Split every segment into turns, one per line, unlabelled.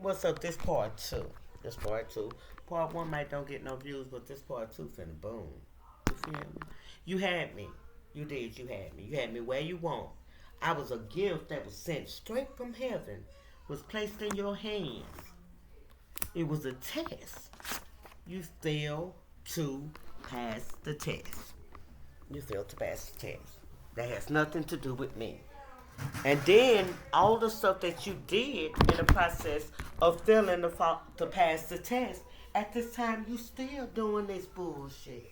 What's up? This part two. This part two. Part one might don't get no views, but this part two finna boom. You feel me? You had me. You did. You had me. You had me where you want. I was a gift that was sent straight from heaven, was placed in your hands. It was a test. You failed to pass the test. You failed to pass the test. That has nothing to do with me. And then all the stuff that you did in the process of failing to pass the test, at this time you still doing this bullshit.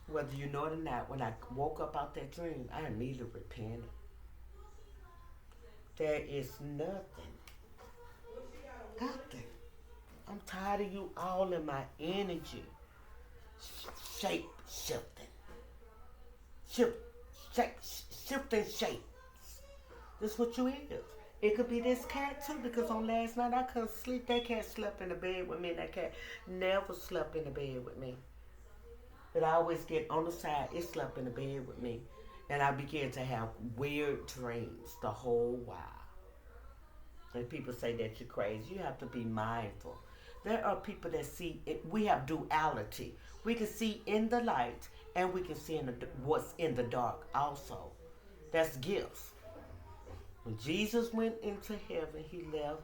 Whether you know it or not, when I woke up out that dream, I immediately repented. There is nothing. Nothing. I'm tired of you all in my energy. Shape shifting. Shift, shifting shape. This is what you is. It could be this cat too, because on last night I couldn't sleep. That cat slept in the bed with me. That cat never slept in the bed with me. But I always get on the side. It slept in the bed with me. And I began to have weird dreams the whole while. And people say that you're crazy. You have to be mindful. There are people that see it. We have duality. We can see in the light and we can see what's in the dark also. That's gifts. When Jesus went into heaven, he left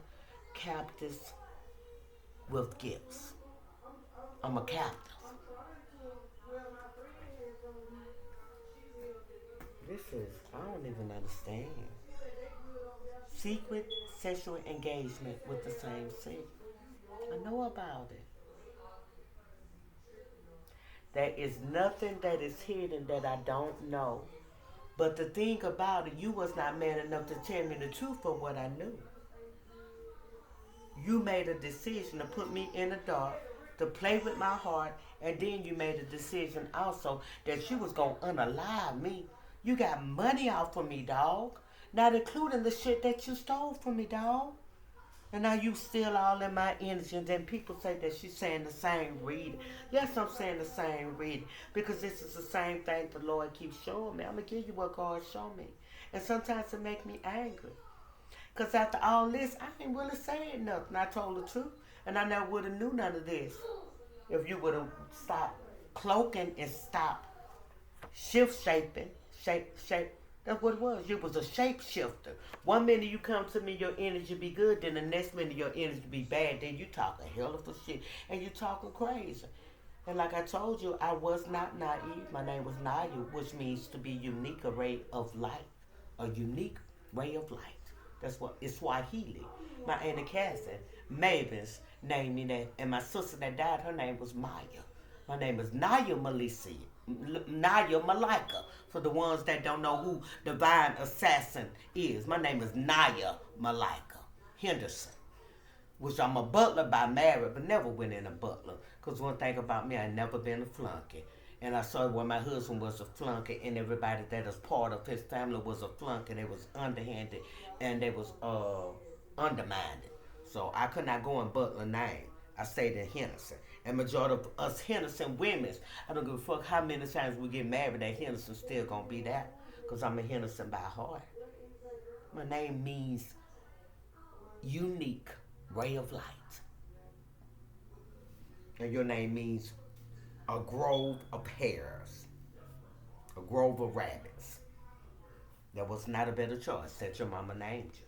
captives with gifts. I'm a captive. This is, I don't even understand. Secret sexual engagement with the same sex. I know about it. There is nothing that is hidden that I don't know. But the thing about it, you was not man enough to tell me the truth of what I knew. You made a decision to put me in the dark, to play with my heart, and then you made a decision also that you was going to unalive me. You got money out for me, dog. Not including the shit that you stole from me, dog. And now you still all in my energy, and then people say that she's saying the same reading. Yes, I'm saying the same reading, because this is the same thing the Lord keeps showing me. I'm going to give you what God showed me. And sometimes it make me angry. Because after all this, I ain't really saying nothing. I told the truth, and I never would have knew none of this if you would have stopped cloaking and stopped shift shaping, shape. That's what it was. You was a shapeshifter. One minute you come to me, your energy be good. Then the next minute your energy be bad. Then you talk a hell of a shit. And you talking crazy. And like I told you, I was not naive. My name was Naya, which means to be unique, a ray of light. A unique ray of light. That's what it's Swahili. My Aunt cousin, Mavis, named me that. And my sister that died, her name was Maya. My name is Naya Malisi. Naya Malika. For the ones that don't know who Divine Assassin is. My name is Naya Malika Henderson. Which I'm a butler by marriage, but never went in a butler. Because one thing about me, I never been a flunky. And I saw when my husband was a flunky and everybody that was part of his family was a flunky. They was underhanded and they was undermined. So I could not go in butler name. I stayed in Henderson. And majority of us Henderson women, I don't give a fuck how many times we get married, that Henderson still gonna be that. Because I'm a Henderson by heart. My name means unique ray of light. And your name means a grove of pears, a grove of rabbits. There was not a better choice that your mama named you.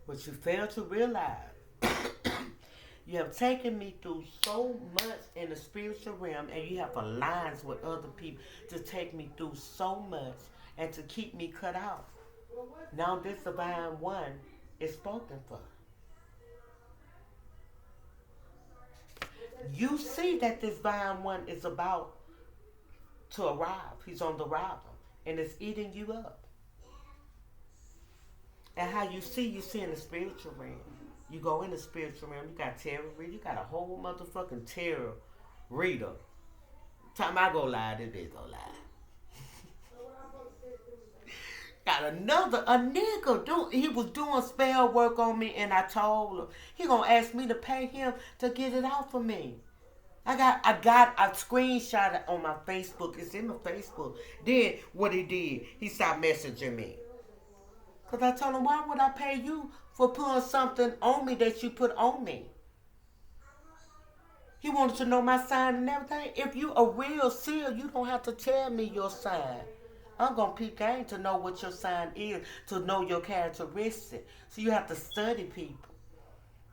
But you fail to realize you have taken me through so much in the spiritual realm, and you have alliance with other people to take me through so much and to keep me cut off. Now this divine one is spoken for. You see that this divine one is about to arrive. He's on the arrival, and it's eating you up. And how you see in the spiritual realm. You go in the spiritual realm, you got tarot reader, you got a whole motherfucking tarot reader. Time I go live, this bitch go live. Got a nigga, he was doing spell work on me, and I told him, he gonna ask me to pay him to get it out for me. I screenshot it on my Facebook. It's in my Facebook. Then what he did, he stopped messaging me. Because I told him, why would I pay you for putting something on me that you put on me? He wanted to know my sign and everything. If you a real seer, you don't have to tell me your sign. I'm going to peep game to know what your sign is, to know your characteristic. So you have to study people.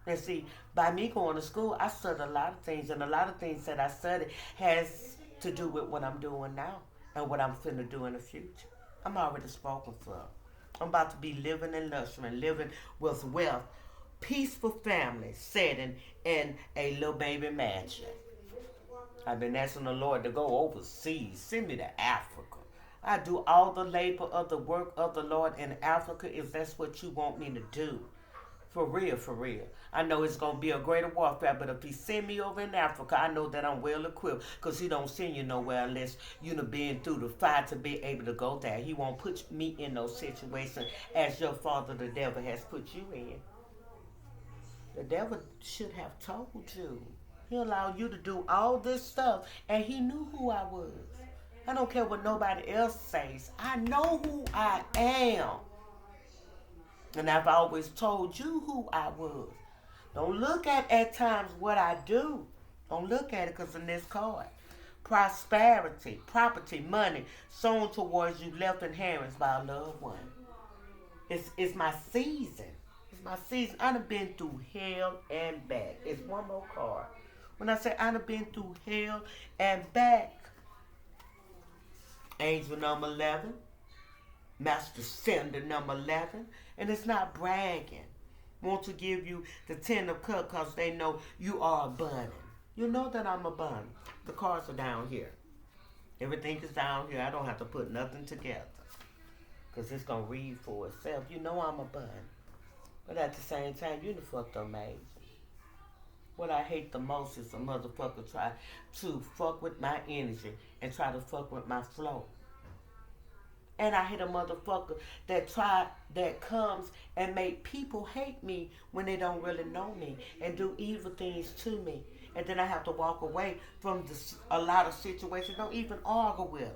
And see, by me going to school, I studied a lot of things. And a lot of things that I studied has to do with what I'm doing now and what I'm finna do in the future. I'm already spoken for. I'm about to be living in luxury and living with wealth. Peaceful family setting in a little baby mansion. I've been asking the Lord to go overseas. Send me to Africa. I do all the labor of the work of the Lord in Africa if that's what you want me to do. For real, for real. I know it's going to be a greater warfare, but if he send me over in Africa, I know that I'm well equipped because he don't send you nowhere unless you've been through the fire to be able to go there. He won't put me in those situations as your father, the devil, has put you in. The devil should have told you. He allowed you to do all this stuff, and he knew who I was. I don't care what nobody else says. I know who I am. And I've always told you who I was. Don't look at times what I do. Don't look at it because in this card. Prosperity, property, money sown towards you, left inheritance by a loved one. It's my season. It's my season. I done been through hell and back. It's one more card. When I say I done been through hell and back. Angel number 11. Master Sender number 11. And it's not bragging. Want to give you the 10 of cups because they know you are abundant. You know that I'm abundant. The cards are down here. Everything is down here. I don't have to put nothing together. Because it's going to read for itself. You know I'm abundant. But at the same time, you the fuck amazing. What I hate the most is a motherfucker try to fuck with my energy and try to fuck with my flow. And I hate a motherfucker that comes and make people hate me when they don't really know me and do evil things to me. And then I have to walk away from a lot of situations. Don't even argue with them.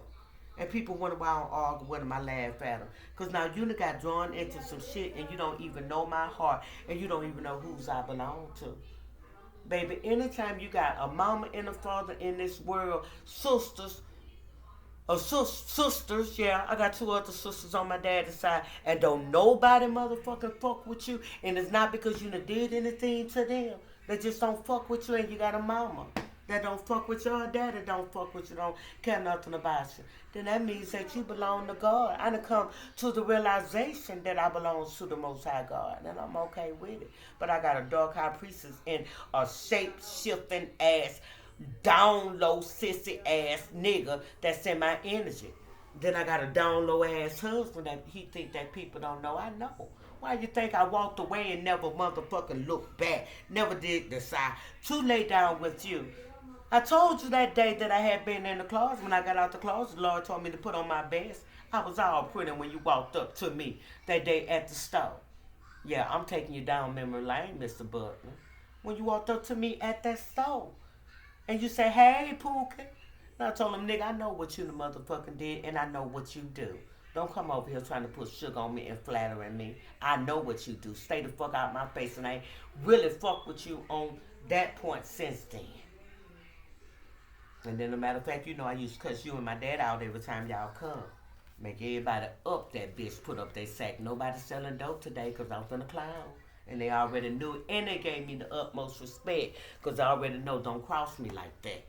And people wonder why I don't argue with them. I laugh at them. Because now you done got drawn into some shit and you don't even know my heart. And you don't even know whose I belong to. Baby, anytime you got a mama and a father in this world, sisters, yeah, I got 2 other sisters on my dad's side, and don't nobody motherfucking fuck with you, and it's not because you done did anything to them. They just don't fuck with you, and you got a mama that don't fuck with you, or a daddy don't fuck with you, don't care nothing about you. Then that means that you belong to God. I done come to the realization that I belong to the Most High God, and I'm okay with it. But I got a dark high priestess and a shape-shifting ass down low sissy ass nigga that's in my energy. Then I got a down low ass husband that he think that people don't know. I know. Why you think I walked away and never motherfucking looked back? Never did decide to lay down with you. I told you that day that I had been in the closet. When I got out the closet, the Lord told me to put on my best. I was all pretty when you walked up to me that day at the store. Yeah, I'm taking you down memory lane, Mr. Butler. When you walked up to me at that store. And you say, hey, Pookie. And I told him, nigga, I know what you the motherfucking did, and I know what you do. Don't come over here trying to put sugar on me and flattering me. I know what you do. Stay the fuck out my face, and I ain't really fuck with you on that point since then. And then, as a matter of fact, you know I used to cuss you and my dad out every time y'all come. Make everybody up that bitch, put up their sack. Nobody selling dope today because I'm finna clown. And they already knew it. And they gave me the utmost respect. Because I already know don't cross me like that.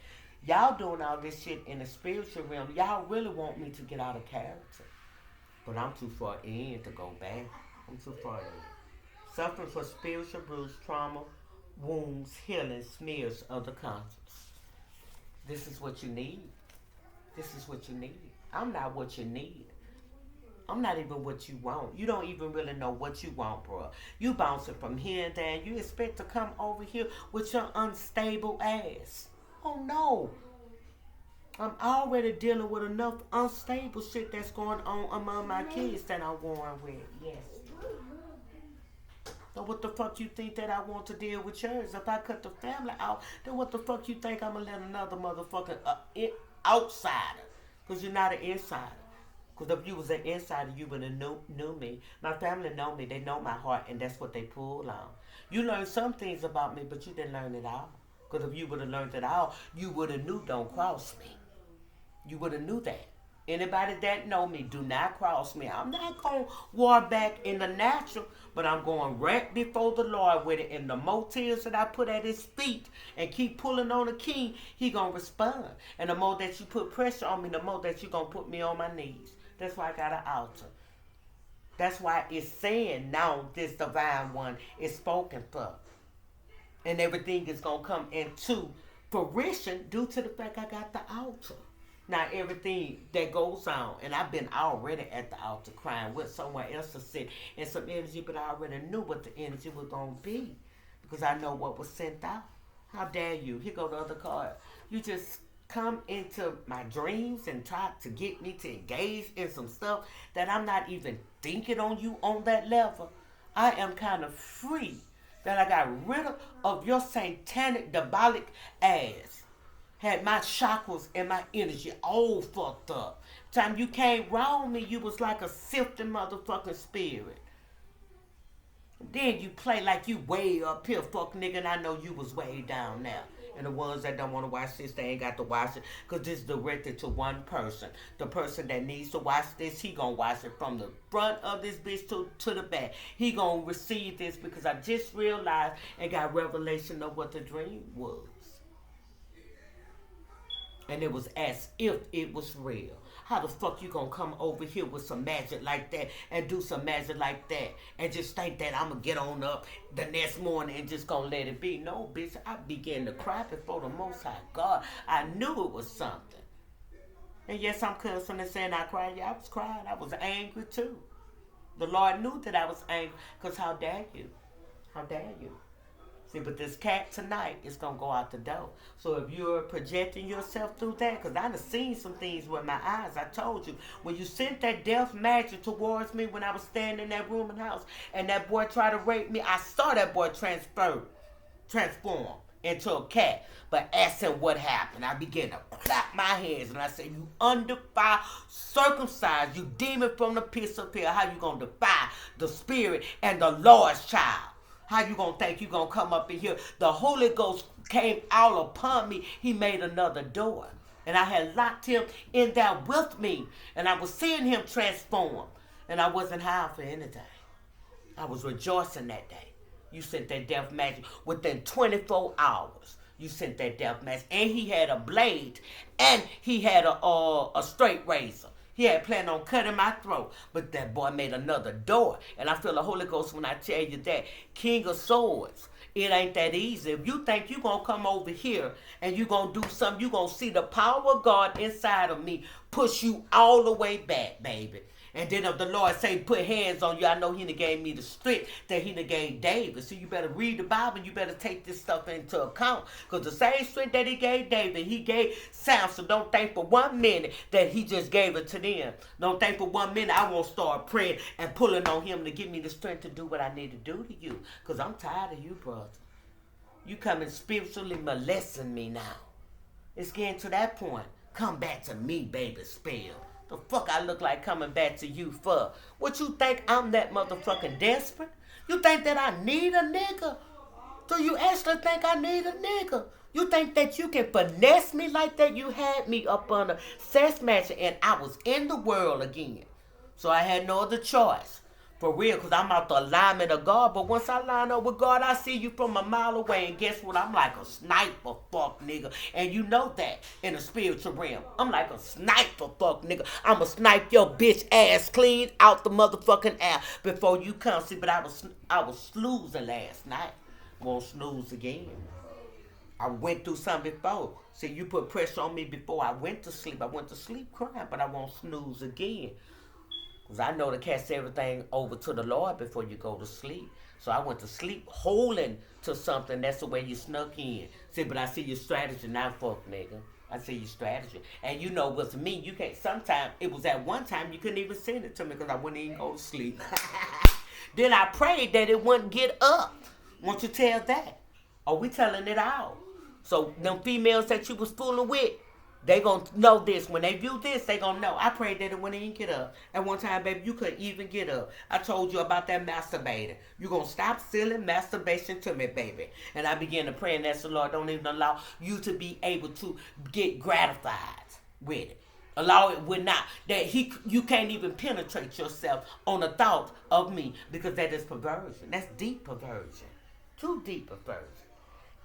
Y'all doing all this shit in the spiritual realm. Y'all really want me to get out of character. But I'm too far in to go back. I'm too far in. Suffering for spiritual bruise, trauma, wounds, healing, smears of the conscience. This is what you need. This is what you need. I'm not what you need. I'm not even what you want. You don't even really know what you want, bro. You bouncing from here and there. You expect to come over here with your unstable ass. Oh, no. I'm already dealing with enough unstable shit that's going on among my kids that I'm warring with. Yes. So what the fuck you think that I want to deal with yours? If I cut the family out, then what the fuck you think I'm going to let another motherfucker outsider? Because you're not an insider. Because if you was an insider, you would have knew me. My family know me. They know my heart, and that's what they pull on. You learned some things about me, but you didn't learn it all. Because if you would have learned it all, you would have knew don't cross me. You would have knew that. Anybody that know me, do not cross me. I'm not going to war back in the natural, but I'm going right before the Lord with it. And the more tears that I put at his feet and keep pulling on the king, he going to respond. And the more that you put pressure on me, the more that you going to put me on my knees. That's why I got an altar. That's why it's saying now this divine one is spoken for. And everything is going to come into fruition due to the fact I got the altar. Now everything that goes on, and I've been already at the altar crying with someone else to sit in some energy, but I already knew what the energy was going to be because I know what was sent out. How dare you? Here go the other card. You just come into my dreams and try to get me to engage in some stuff that I'm not even thinking on you on that level. I am kind of free that I got rid of your satanic, diabolic ass. Had my chakras and my energy all fucked up. Time you came round me, you was like a sifting motherfucking spirit. Then you play like you way up here, fuck nigga, and I know you was way down there. And the ones that don't want to watch this, they ain't got to watch it. Because this is directed to one person. The person that needs to watch this, he gonna watch it from the front of this bitch to the back. He gonna receive this because I just realized and got revelation of what the dream was. And it was as if it was real. How the fuck you gonna come over here with some magic like that and do some magic like that and just think that I'm gonna get on up the next morning and just gonna let it be? No, bitch, I began to cry before the Most High God. I knew it was something. And yes, I'm cussing and saying I cried. Yeah, I was crying. I was angry too. The Lord knew that I was angry because how dare you? How dare you? See, but this cat tonight is going to go out the door. So if you're projecting yourself through that, because I done seen some things with my eyes. I told you, when you sent that death magic towards me when I was standing in that room and house, and that boy tried to rape me, I saw that boy transform into a cat. But asking what happened, I began to clap my hands and I said, you undefiled, circumcised, you demon from the pits of hell, how you going to defy the spirit and the Lord's child? How you gonna think you gonna come up in here? The Holy Ghost came all upon me. He made another door. And I had locked him in there with me. And I was seeing him transform. And I wasn't high for anything. I was rejoicing that day. You sent that death magic within 24 hours. You sent that death magic. And he had a blade. And he had a straight razor. He had planned on cutting my throat, but that boy made another door. And I feel the Holy Ghost when I tell you that. King of Swords, it ain't that easy. If you think you're going to come over here and you're going to do something, you're going to see the power of God inside of me push you all the way back, baby. And then if the Lord say put hands on you, I know he done gave me the strength that he done gave David. So you better read the Bible. You better take this stuff into account. Because the same strength that he gave David, he gave Samson. Don't think for 1 minute that he just gave it to them. Don't think for 1 minute I won't start praying and pulling on him to give me the strength to do what I need to do to you. Because I'm tired of you, brother. You coming spiritually molesting me now. It's getting to that point. Come back to me, baby, spell. The fuck I look like coming back to you for? What you think I'm that motherfucking desperate? You think that I need a nigga? Do you actually think I need a nigga? You think that you can finesse me like that? You had me up on a sex match and I was in the world again. So I had no other choice. For real, because I'm out the alignment of God. But once I line up with God, I see you from a mile away. And guess what? I'm like a sniper, fuck nigga. And you know that in the spiritual realm. I'm like a sniper, fuck nigga. I'ma snipe your bitch ass clean out the motherfucking air before you come. See, but I was snoozing last night. Won't snooze again. I went through something before. See, you put pressure on me before I went to sleep. I went to sleep crying, but I won't snooze again. Because I know to cast everything over to the Lord before you go to sleep. So I went to sleep holding to something. That's the way you snuck in. See, but I see your strategy now, fuck nigga. I see your strategy. And you know with me, you can't, sometimes, it was at one time you couldn't even send it to me because I wouldn't even go to sleep. Then I prayed that it wouldn't get up. Won't you tell that? Or we telling it all? So them females that you was fooling with, They gonna know this. When they view this, they gonna know. I prayed that it when they didn't get up. At one time, baby, you couldn't even get up. I told you about that masturbating. You gonna stop selling masturbation to me, baby. And I began to pray and ask the Lord, don't even allow you to be able to get gratified with it. Allow it would not that you can't even penetrate yourself on the thought of me, because that is perversion. That's deep perversion. Too deep perversion.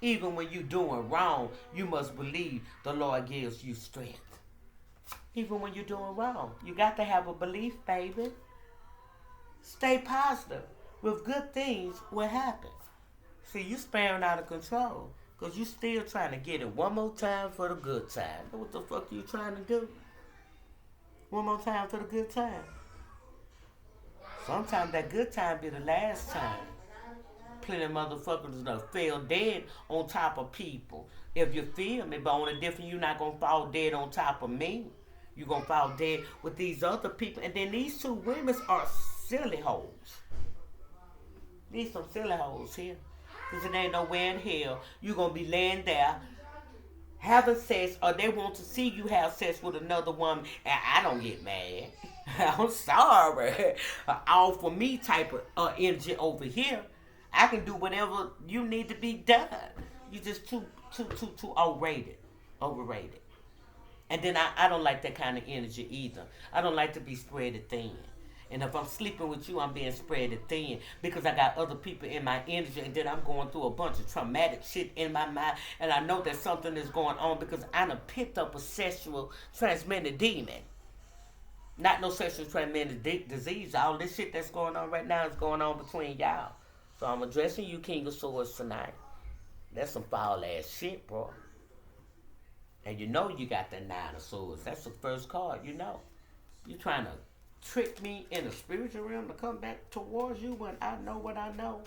Even when you're doing wrong, you must believe the Lord gives you strength. Even when you're doing wrong, you got to have a belief, baby. Stay positive. With good things will happen. See, you sparing out of control because you still trying to get it one more time for the good time. What the fuck you trying to do? One more time for the good time. Sometimes that good time be the last time. Plenty of motherfuckers done fell dead on top of people. If you feel me, but only different, you're not gonna fall dead on top of me. You're gonna fall dead with these other people. And then these two women are silly hoes. These some silly hoes here. Because it ain't nowhere in hell you're gonna be laying there having sex, or they want to see you have sex with another woman, and I don't get mad. I'm sorry. All for me type of energy over here. I can do whatever you need to be done. You just too overrated. Overrated. And then I don't like that kind of energy either. I don't like to be spread thin. And if I'm sleeping with you, I'm being spread thin because I got other people in my energy, and then I'm going through a bunch of traumatic shit in my mind, and I know that something is going on because I done picked up a sexual transmitted demon. Not no sexual transmitted disease. All this shit that's going on right now is going on between y'all. So I'm addressing you, King of Swords, tonight. That's some foul ass shit, bro. And you know you got the Nine of Swords. That's the first card, you know. You trying to trick me in the spiritual realm to come back towards you when I know what I know?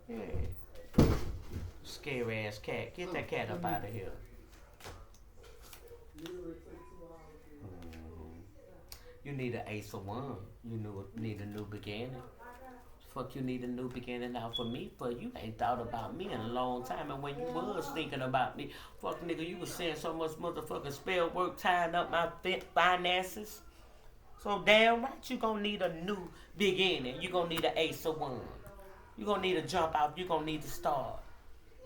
Yeah. Scary ass cat. Get that cat up out of here. You need an Ace of Wands. You need a new beginning. Fuck, you need a new beginning now for me, but you ain't thought about me in a long time. And when you was thinking about me, fuck nigga, you was saying so much motherfucking spell work tying up my finances. So damn right you gonna need a new beginning. You gonna need an Ace of Wands. You gonna need to jump out. You gonna need to start.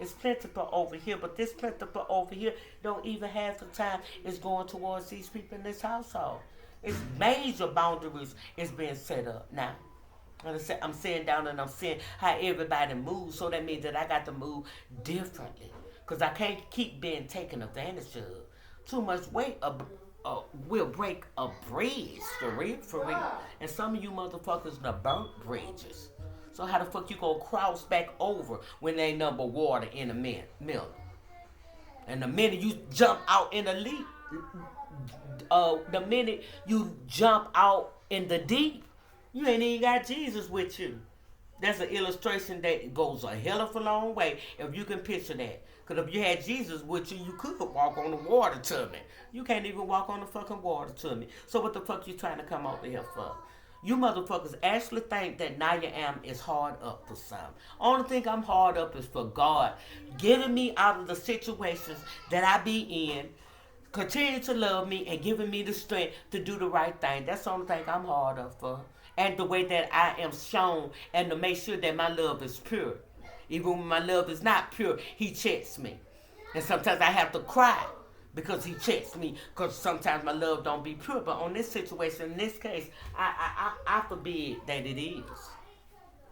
It's plentiful over here, but this plentiful over here don't even have the time it's going towards these people in this household. It's major boundaries is being set up now. I'm sitting down and I'm seeing how everybody moves, so that means that I got to move differently. Because I can't keep being taken advantage of. Too much weight will break a bridge, for real. And some of you motherfuckers done burnt bridges. So how the fuck you gonna cross back over when there ain't number water in the middle? And the minute you jump out in the leap, the minute you jump out in the deep, you ain't even got Jesus with you. That's an illustration that goes a hell of a long way if you can picture that. Because if you had Jesus with you, you could walk on the water to me. You can't even walk on the fucking water to me. So what the fuck you trying to come over here for? You motherfuckers actually think that Naya Am is hard up for some. Only thing I'm hard up is for God getting me out of the situations that I be in, continue to love me, and giving me the strength to do the right thing. That's the only thing I'm hard up for. And the way that I am shown, and to make sure that my love is pure. Even when my love is not pure, he checks me. And sometimes I have to cry because he checks me, because sometimes my love don't be pure. But on this situation, in this case, I forbid that it is.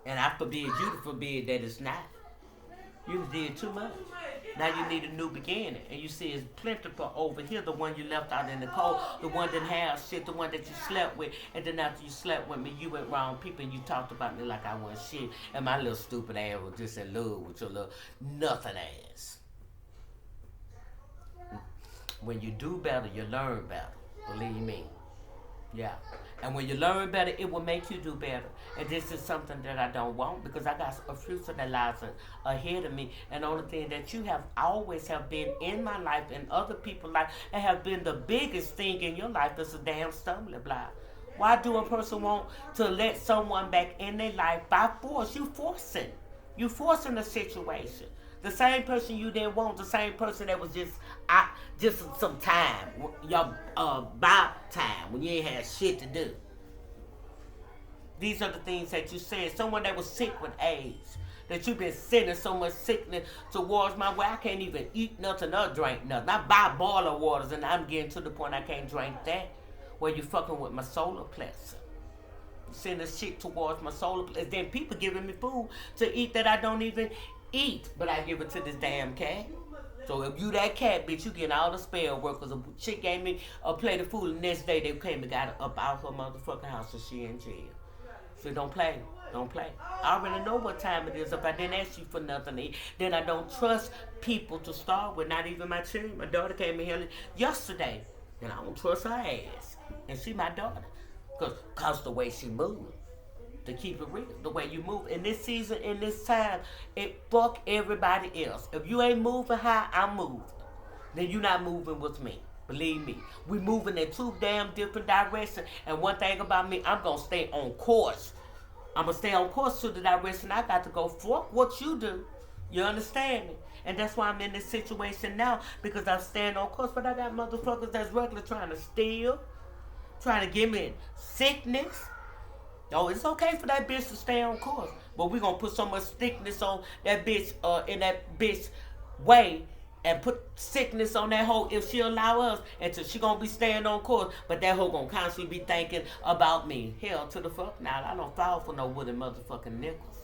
And I forbid you to forbid that it's not. You did too much. Now you need a new beginning. And you see it's plentiful over here, the one you left out in the cold, the one that has shit, the one that you slept with. And then after you slept with me, you went around people and you talked about me like I wasn't shit. And my little stupid ass was just in love with your little nothing ass. When you do better, you learn better. Believe me. Yeah. And when you learn better, it will make you do better. And this is something that I don't want, because I got a future that lies ahead of me. And the only thing that you have always have been in my life and other people's life, and have been the biggest thing in your life, is a damn stumbling block. Why do a person want to let someone back in their life by force? You forcing a situation. The same person you didn't want, the same person that was just some time, your about time when you ain't had shit to do. These are the things that you said. Someone that was sick with AIDS, that you've been sending so much sickness towards my way. I can't even eat nothing or drink nothing. I buy boiler waters and I'm getting to the point I can't drink that. Well, you fucking with my solar plexus. Sending shit towards my solar plexus. Then people giving me food to eat that I don't even eat, but I give it to this damn cat. So if you that cat, bitch, you getting all the spell work. Cause a chick gave me a plate of food, and the next day they came and got her up out her motherfucking house, so she in jail. So don't play. Don't play. I already know what time it is. If I didn't ask you for nothing to eat, then I don't trust people to start with, not even my children. My daughter came in here yesterday, and I don't trust her ass. And she my daughter. Cause the way she moves. To keep it real, the way you move. In this season, in this time, it fuck everybody else. If you ain't moving how I'm moving, then you not moving with me. Believe me. We moving in two damn different directions. And one thing about me, I'm going to stay on course. I'm going to stay on course to the direction I got to go. Fuck what you do. You understand me? And that's why I'm in this situation now. Because I'm staying on course. But I got motherfuckers that's regular trying to steal. Trying to give me sickness. Oh, it's okay for that bitch to stay on course. But we're going to put so much sickness on that bitch, in that bitch way, and put sickness on that hoe if she allow us, until she gonna be staying on course, but that hoe gonna constantly be thinking about me. Hell to the fuck now. I don't fall for no wooden motherfucking nickels.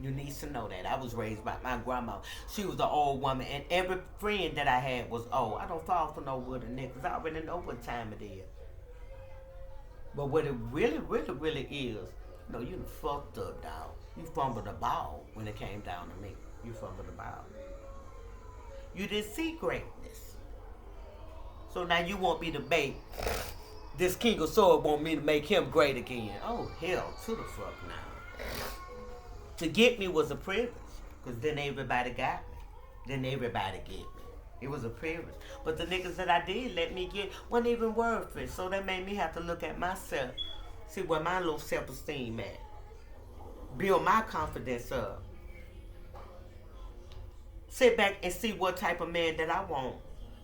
You need to know that. I was raised by my grandma. She was an old woman, and every friend that I had was old. I don't fall for no wooden nickels. I already know what time it is. But what it really, really, really is, no, you done fucked up, dog. You fumbled the ball when it came down to me. You fumbled the ball. You didn't see greatness. So now you want me to make this King of Sword want me to make him great again. Oh, hell to the fuck now. To get me was a privilege. Because then everybody got me. Then everybody get me. It was a privilege. But the niggas that I did let me get wasn't even worth it. So that made me have to look at myself. See where my little self-esteem at. Build my confidence up. Sit back and see what type of man that I want.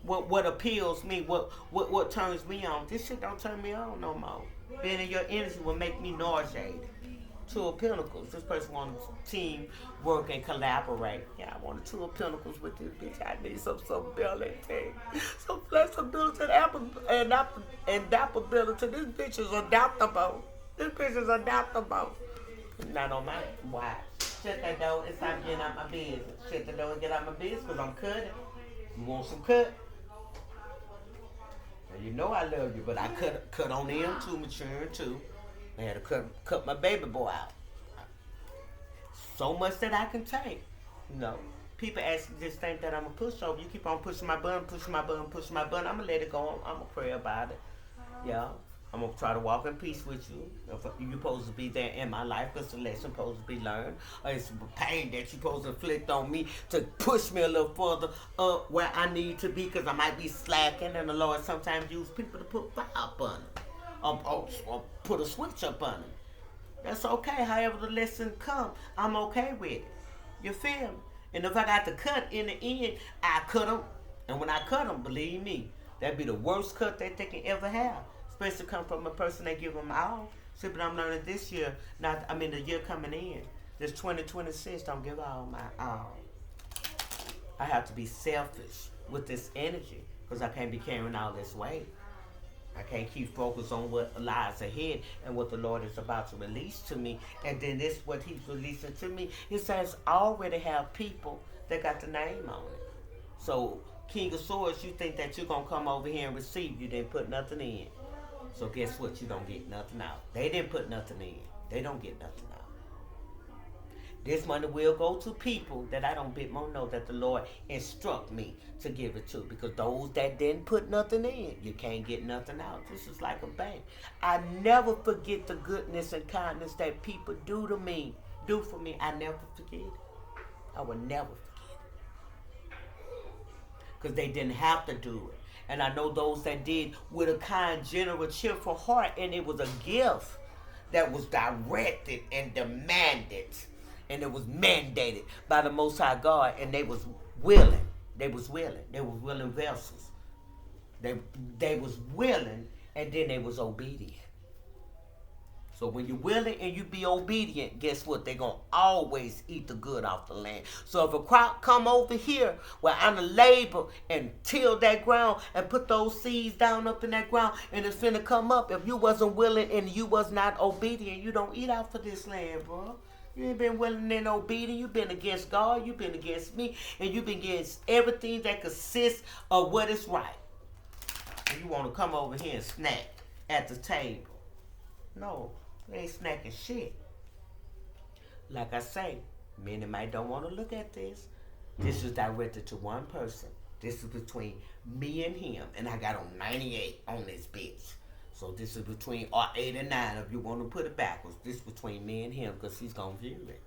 What appeals me, what turns me on. This shit don't turn me on no more. Being in your energy will make me nauseated. Two of Pentacles. This person wants team work and collaborate. Yeah, I wanted Two of Pentacles with this bitch. I need some ability. Some flexibility and adaptability. This bitch is adaptable. This bitch is adaptable. Not on my watch. Shut that door and stop getting out my business. Shut the door and get out my business because I'm cutting. You want some cut? Now, you know I love you, but I cut on them too, maturing too. I had to cut my baby boy out. So much that I can take. No. People actually just think that I'm a pushover. You keep on pushing my button, pushing my button, pushing my button. I'm going to let it go. I'm going to pray about it. Yeah. I'm going to try to walk in peace with you. If you're supposed to be there in my life, because the lesson supposed to be learned. Or it's pain that you're supposed to inflict on me to push me a little further up where I need to be, because I might be slacking, and the Lord sometimes use people to put fire up on them. Or put a switch up on them. That's okay. However the lesson come, I'm okay with it. You feel me? And if I got to cut in the end, I cut them. And when I cut them, believe me, that'd be the worst cut that they can ever have. Especially come from a person that give them all. See, but I'm learning this year, the year coming in. This 2026, don't give all my all. I have to be selfish with this energy, because I can't be carrying all this weight. I can't keep focused on what lies ahead and what the Lord is about to release to me. And then this, what he's releasing to me, he says, I already have people that got the name on it. So, King of Swords, you think that you're going to come over here and receive. You didn't put nothing in. So guess what? You don't get nothing out. They didn't put nothing in. They don't get nothing out. This money will go to people that I don't bit more know that the Lord instruct me to give it to. Because those that didn't put nothing in, you can't get nothing out. This is like a bank. I never forget the goodness and kindness that people do for me. I never forget it. I will never forget it. Because they didn't have to do it. And I know those that did with a kind, generous, cheerful heart. And it was a gift that was directed and demanded. And it was mandated by the Most High God, and they was willing. They was willing. They was willing vessels. They they was willing, and then they was obedient. So when you're willing and you be obedient, guess what? They're going to always eat the good off the land. So if a crop come over here where I'm going to labor and till that ground and put those seeds down up in that ground and it's finna come up, if you wasn't willing and you was not obedient, you don't eat off of this land, bro. You ain't been willing and obedient. You've been against God. You've been against me. And you've been against everything that consists of what is right. And you want to come over here and snack at the table. No. They ain't snacking shit. Like I say, many might don't want to look at this. This is directed to one person. This is between me and him. And I got on 98 on this bitch. So this is between, or 8 and 9 if you want to put it backwards. This is between me and him because he's going to view it.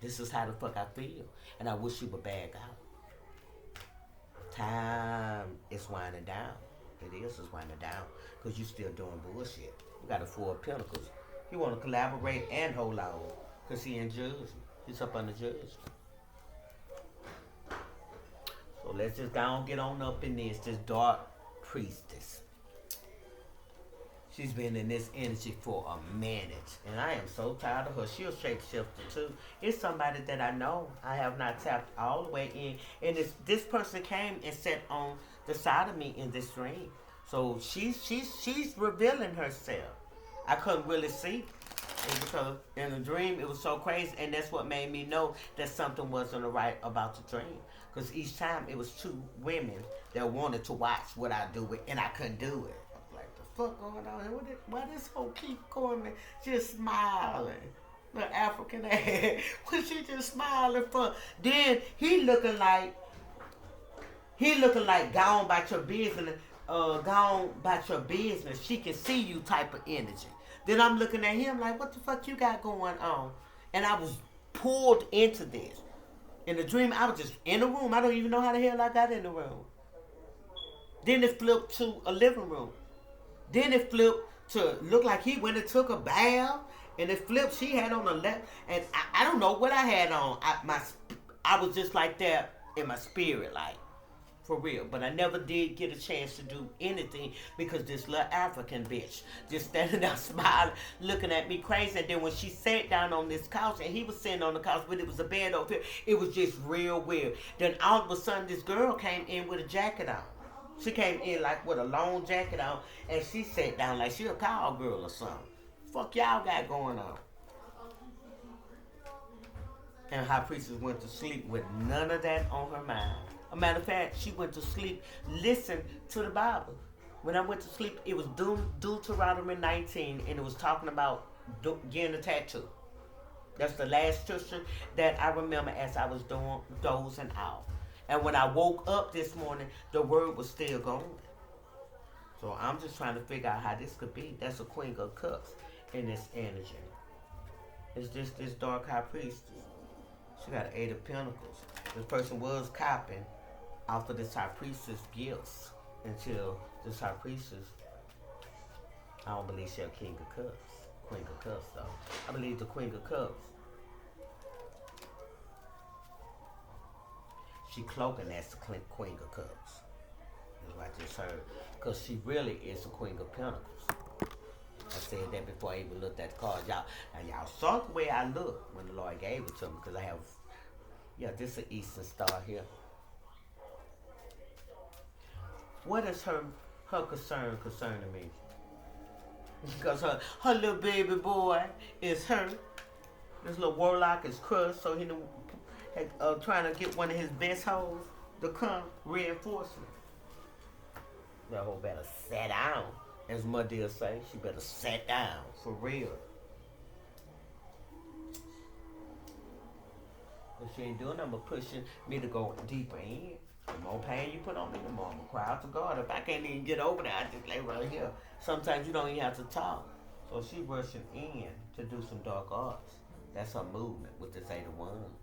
This is how the fuck I feel. And I wish you would bag out. Time is winding down. It is winding down because you still doing bullshit. We got a 4 of Pentacles. He want to collaborate and hold on because he in Jersey. He's up under Jersey. So let's just go and get on up in this dark priestess. She's been in this energy for a minute. And I am so tired of her. She'll shapeshifter too. It's somebody that I know. I have not tapped all the way in. And this person came and sat on the side of me in this dream. So she's revealing herself. I couldn't really see because in the dream it was so crazy, and that's what made me know that something wasn't right about the dream. Because each time it was 2 women that wanted to watch what I do it, and I couldn't do it. I was like, the fuck going on here? Why this hoe keep going just smiling? The African ass. What she just smiling for? Then he looking like gone about your business. Gone about your business. She can see you type of energy. Then I'm looking at him like, what the fuck you got going on? And I was pulled into this. In the dream, I was just in the room. I don't even know how the hell I got in the room. Then it flipped to a living room. Then it flipped to look like he went and took a bath. And it flipped, she had on a left. And I don't know what I had on. I was just like that in my spirit, like. For real. But I never did get a chance to do anything because this little African bitch just standing there smiling, looking at me crazy. And then when she sat down on this couch and he was sitting on the couch, but it was a bed over here, it was just real weird. Then all of a sudden this girl came in with a jacket on. She came in like with a long jacket on and she sat down like she a cowgirl or something. Fuck y'all got going on. And High Priestess went to sleep with none of that on her mind. A matter of fact, she went to sleep, listen to the Bible. When I went to sleep, it was Deuteronomy 19, and it was talking about getting a tattoo. That's the last scripture that I remember as I was dozing out. And when I woke up this morning, the word was still going. So I'm just trying to figure out how this could be. That's a Queen of Cups in this energy. It's just this dark High Priestess. She got an 8 of Pentacles. This person was copping off of this High Priestess gifts until this High Priestess, I don't believe she's a King of Cups. Queen of Cups though. I believe the Queen of Cups, she cloaking as the Queen of Cups. That's what I just heard. Because she really is the Queen of Pentacles. I said that before I even looked at the card. Y'all saw the way I look when the Lord gave it to me because I have, this is an Eastern Star here. What is her concern concerning me? Because her little baby boy is hurt. This little warlock is crushed, so he trying to get one of his best hoes to come reinforcement. That hoe better sit down, as my dear say. She better sit down for real. If she ain't doing nothing but pushing me to go deeper in. The more pain you put on me, the more I'm going to cry out to God. If I can't even get over there, I just lay right here. Sometimes you don't even have to talk. So she rushing in to do some dark arts. That's her movement with this 8 of Wands.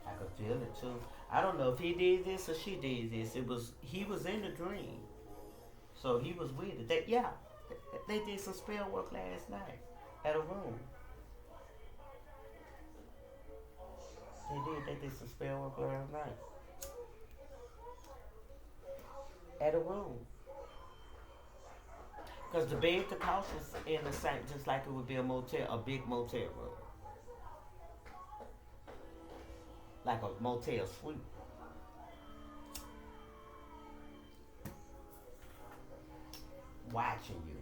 I could feel it too. I don't know if he did this or she did this. He was in the dream. So he was with it. They did some spell work last night at a room. They did. They did some spell work last night at a room. Because the bed, the cost was in the same, just like it would be a motel, a big motel room, like a motel suite. Watching you.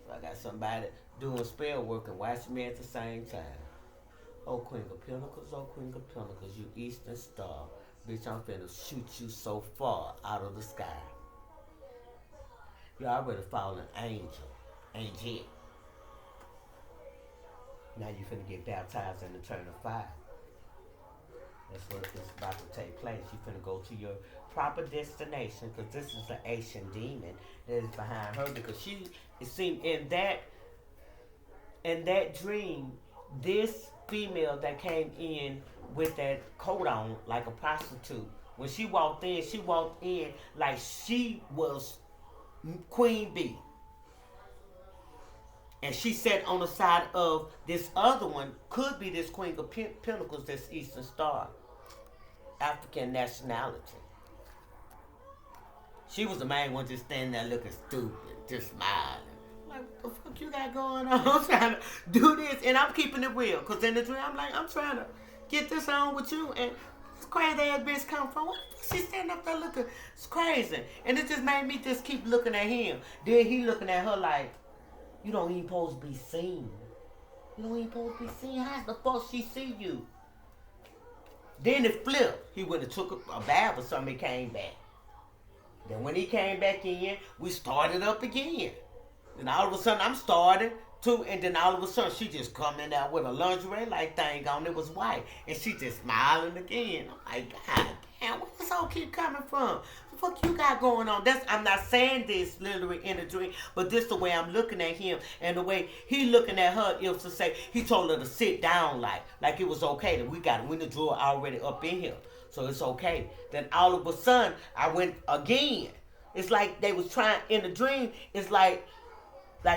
So I got somebody doing spell work and watching me at the same time. Oh, Queen of Pentacles, oh, Queen of Pentacles, you Eastern Star. Bitch, I'm finna shoot you so far out of the sky. You already fallen angel. Ain't yet. Now you finna get baptized in the turn of fire. That's what is about to take place. You finna go to your proper destination, because this is the Asian demon that is behind her, because she, it seemed in that dream, this female that came in with that coat on like a prostitute, when she walked in like she was Queen Bee. And she sat on the side of this other one, could be this Queen of Pentacles, this Eastern Star, African nationality. She was the main one just standing there looking stupid, just smiling. Like, what the fuck you got going on? I'm trying to do this, and I'm keeping it real. Because in the dream, I'm like, I'm trying to get this on with you, and this crazy ass bitch come from? What the fuck she standing up there looking? It's crazy. And it just made me just keep looking at him. Then he looking at her like, you don't even supposed to be seen. You don't even supposed to be seen. How the fuck she see you? Then it flipped. He went and took a bath or something, he came back. Then when he came back in, we started up again. And all of a sudden I'm starting too, and then all of a sudden she just coming out with a lingerie like thing on. It was white. And she just smiling again. I'm like, God damn, where this all keep coming from? The fuck you got going on? I'm not saying this literally in a dream, but this the way I'm looking at him, and the way he looking at her is to say, he told her to sit down like it was okay, that we got a window drawer already up in here. So it's okay. Then all of a sudden, I went again. It's like they was trying, in the dream, it's like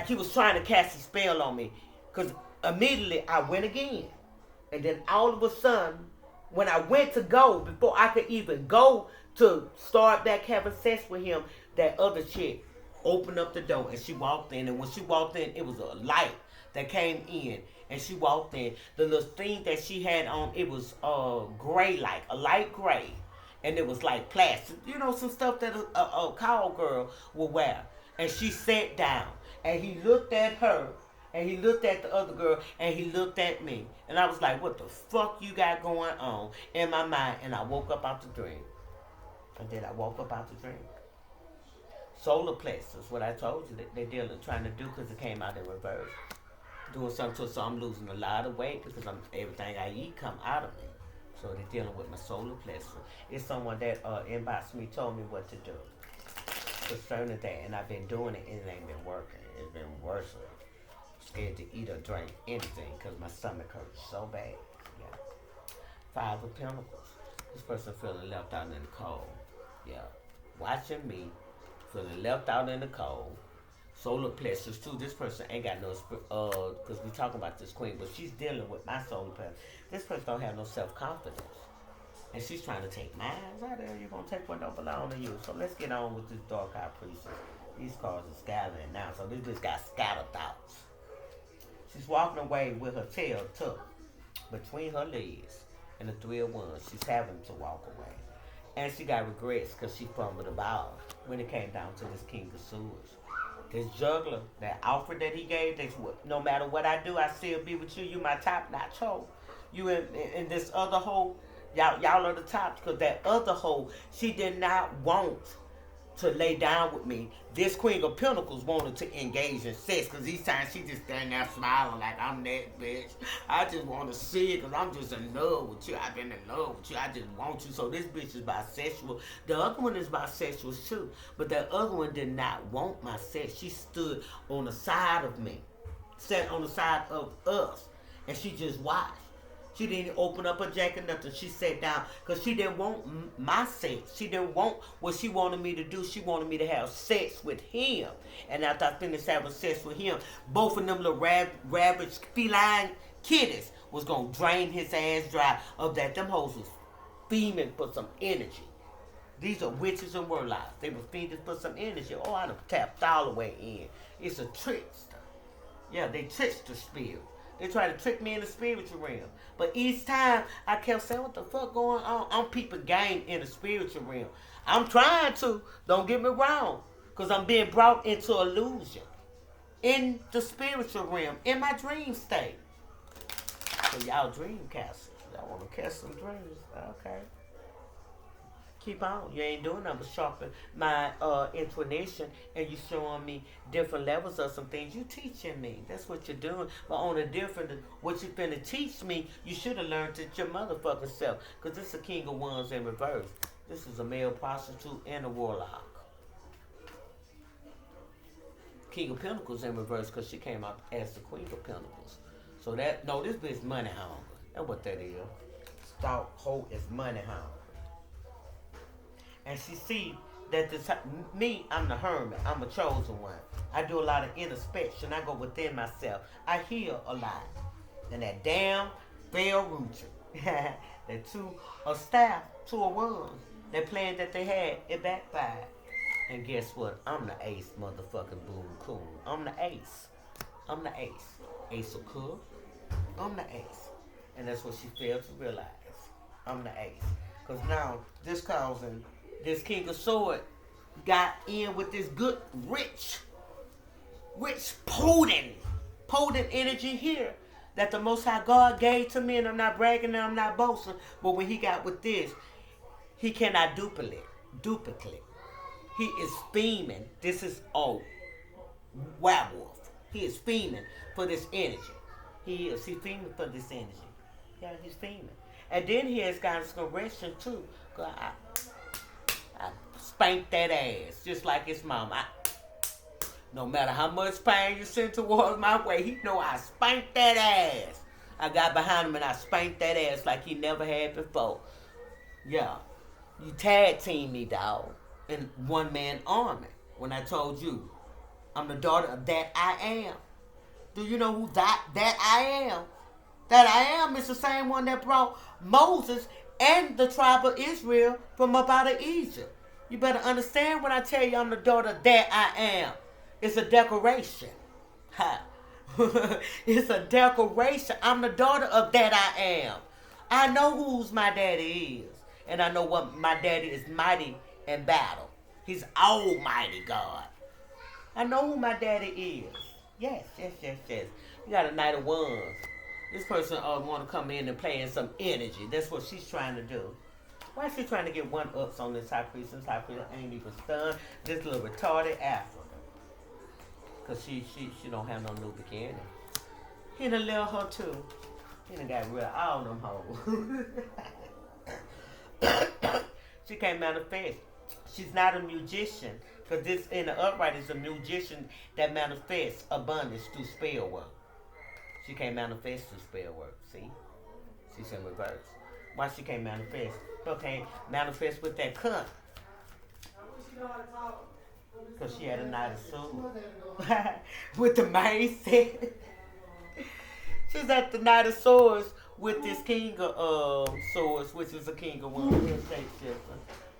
he was trying to cast a spell on me. Because immediately I went again. And then all of a sudden, when I went to go, before I could even go to start back having sex with him, that other chick opened up the door and she walked in. And when she walked in, it was a light that came in. And she walked in. The little thing that she had on, it was gray, like a light gray. And it was like plastic. You know, some stuff that a cowgirl would wear. And she sat down. And he looked at her. And he looked at the other girl. And he looked at me. And I was like, what the fuck you got going on in my mind? And I woke up out the dream. And then I woke up out the dream. Solar plexus, what I told you that they're dealing, trying to do, because it came out in reverse. Doing something so I'm losing a lot of weight because everything I eat come out of me. So they're dealing with my solar plexus. It's someone that inboxed me, told me what to do concerning that, and I've been doing it and it ain't been working. It's been worse. Scared to eat or drink anything because my stomach hurts so bad. Yeah. 5 of Pentacles. This person feeling left out in the cold. Yeah. Watching me feeling left out in the cold. Solar plexus too. This person ain't got no because we talking about this queen, but she's dealing with my solar plexus. This person don't have no self-confidence, and she's trying to take mine. How the hell you gonna take what don't belong to you? So let's get on with this dark eye priestess. These cards are scattering now, so this bitch got scattered thoughts. She's walking away with her tail tucked between her legs, and the 3 of Wands. She's having to walk away, and she got regrets because she fumbled the ball when it came down to this King of Swords. This juggler, that offer that he gave, that's what, no matter what I do, I still be with you. You my top notch hoe. You in this other hoe, y'all are the tops, because that other hoe, she did not want to lay down with me. This Queen of Pentacles wanted to engage in sex, because these times she just standing there smiling like, I'm that bitch. I just want to see it because I'm just in love with you. I've been in love with you. I just want you. So this bitch is bisexual. The other one is bisexual too. But that other one did not want my sex. She stood on the side of me. Sat on the side of us. And she just watched. She didn't open up her jacket, nothing. She sat down because she didn't want my sex. She didn't want what she wanted me to do. She wanted me to have sex with him. And after I finished having sex with him, both of them little ravaged feline kitties was going to drain his ass dry of that. Them hoes was fiending for some energy. These are witches and warlocks. They were fiending for some energy. Oh, I done tapped all the way in. It's a trickster. Yeah, they tricked the spirit. They try to trick me in the spiritual realm. But each time I kept saying, what the fuck going on? I'm peeping game in the spiritual realm. I'm trying to, don't get me wrong, because I'm being brought into illusion. In the spiritual realm, in my dream state. So y'all dream casters. Y'all want to cast some dreams. Okay. Keep on. You ain't doing nothing but sharpen my intuition, and you showing me different levels of some things. You teaching me. That's what you're doing. But on a different, what you finna teach me, you should have learned it your motherfucking self. Because this is a King of Wands in reverse. This is a male prostitute and a warlock. King of Pentacles in reverse because she came out as the Queen of Pentacles. So that, no, this bitch money hungry. That's what that is. Stalk hoe is money hungry. And she see that this, me, I'm the hermit. I'm a chosen one. I do a lot of introspection. I go within myself. I heal a lot. And that damn Bell Rucher, that two a staff, two of wands, that plan that they had, it backfired. And guess what? I'm the ace, motherfucking boom coon. I'm the ace. I'm the ace. Ace of Cup. I'm the ace. And that's what she failed to realize. I'm the ace. Because now, this causing, this King of Swords got in with this good, rich, potent energy here that the Most High God gave to me, and I'm not bragging and I'm not boasting, but when he got with this, he cannot duplicate. He is fiending. This is werewolf. He is fiending for this energy. He's fiending for this energy. Yeah, he's fiending. And then he has got his correction too. Cause I spanked that ass just like his mama. No matter how much pain you send towards my way, he know I spanked that ass. I got behind him and I spanked that ass like he never had before. Yeah. You tag team me, dog, in one-man army. When I told you, I'm the daughter of that I am. Do you know who that I am? That I am is the same one that brought Moses and the tribe of Israel from up out of Egypt. You better understand when I tell you I'm the daughter of that I am. It's a decoration. Ha. It's a decoration. I'm the daughter of that I am. I know whose my daddy is. And I know what my daddy is mighty in battle. He's almighty God. I know who my daddy is. Yes. You got a Knight of Wands. This person want to come in and play in some energy. That's what she's trying to do. Why is she trying to get one-ups on this high priest? This high priest ain't even stunned. This little retarded African. Because she don't have no new beginning. He done left her too. He done got rid of all them hoes. She can't manifest. She's not a musician. Because this in the upright is a musician that manifests abundance through spell work. She can't manifest through spell work. See? She's in reverse. Why she can't manifest? She can't manifest with that cunt. Because she had a Knight of Swords. With the mindset. She's at the Knight of Swords with this King of Swords, which is a King of Wands.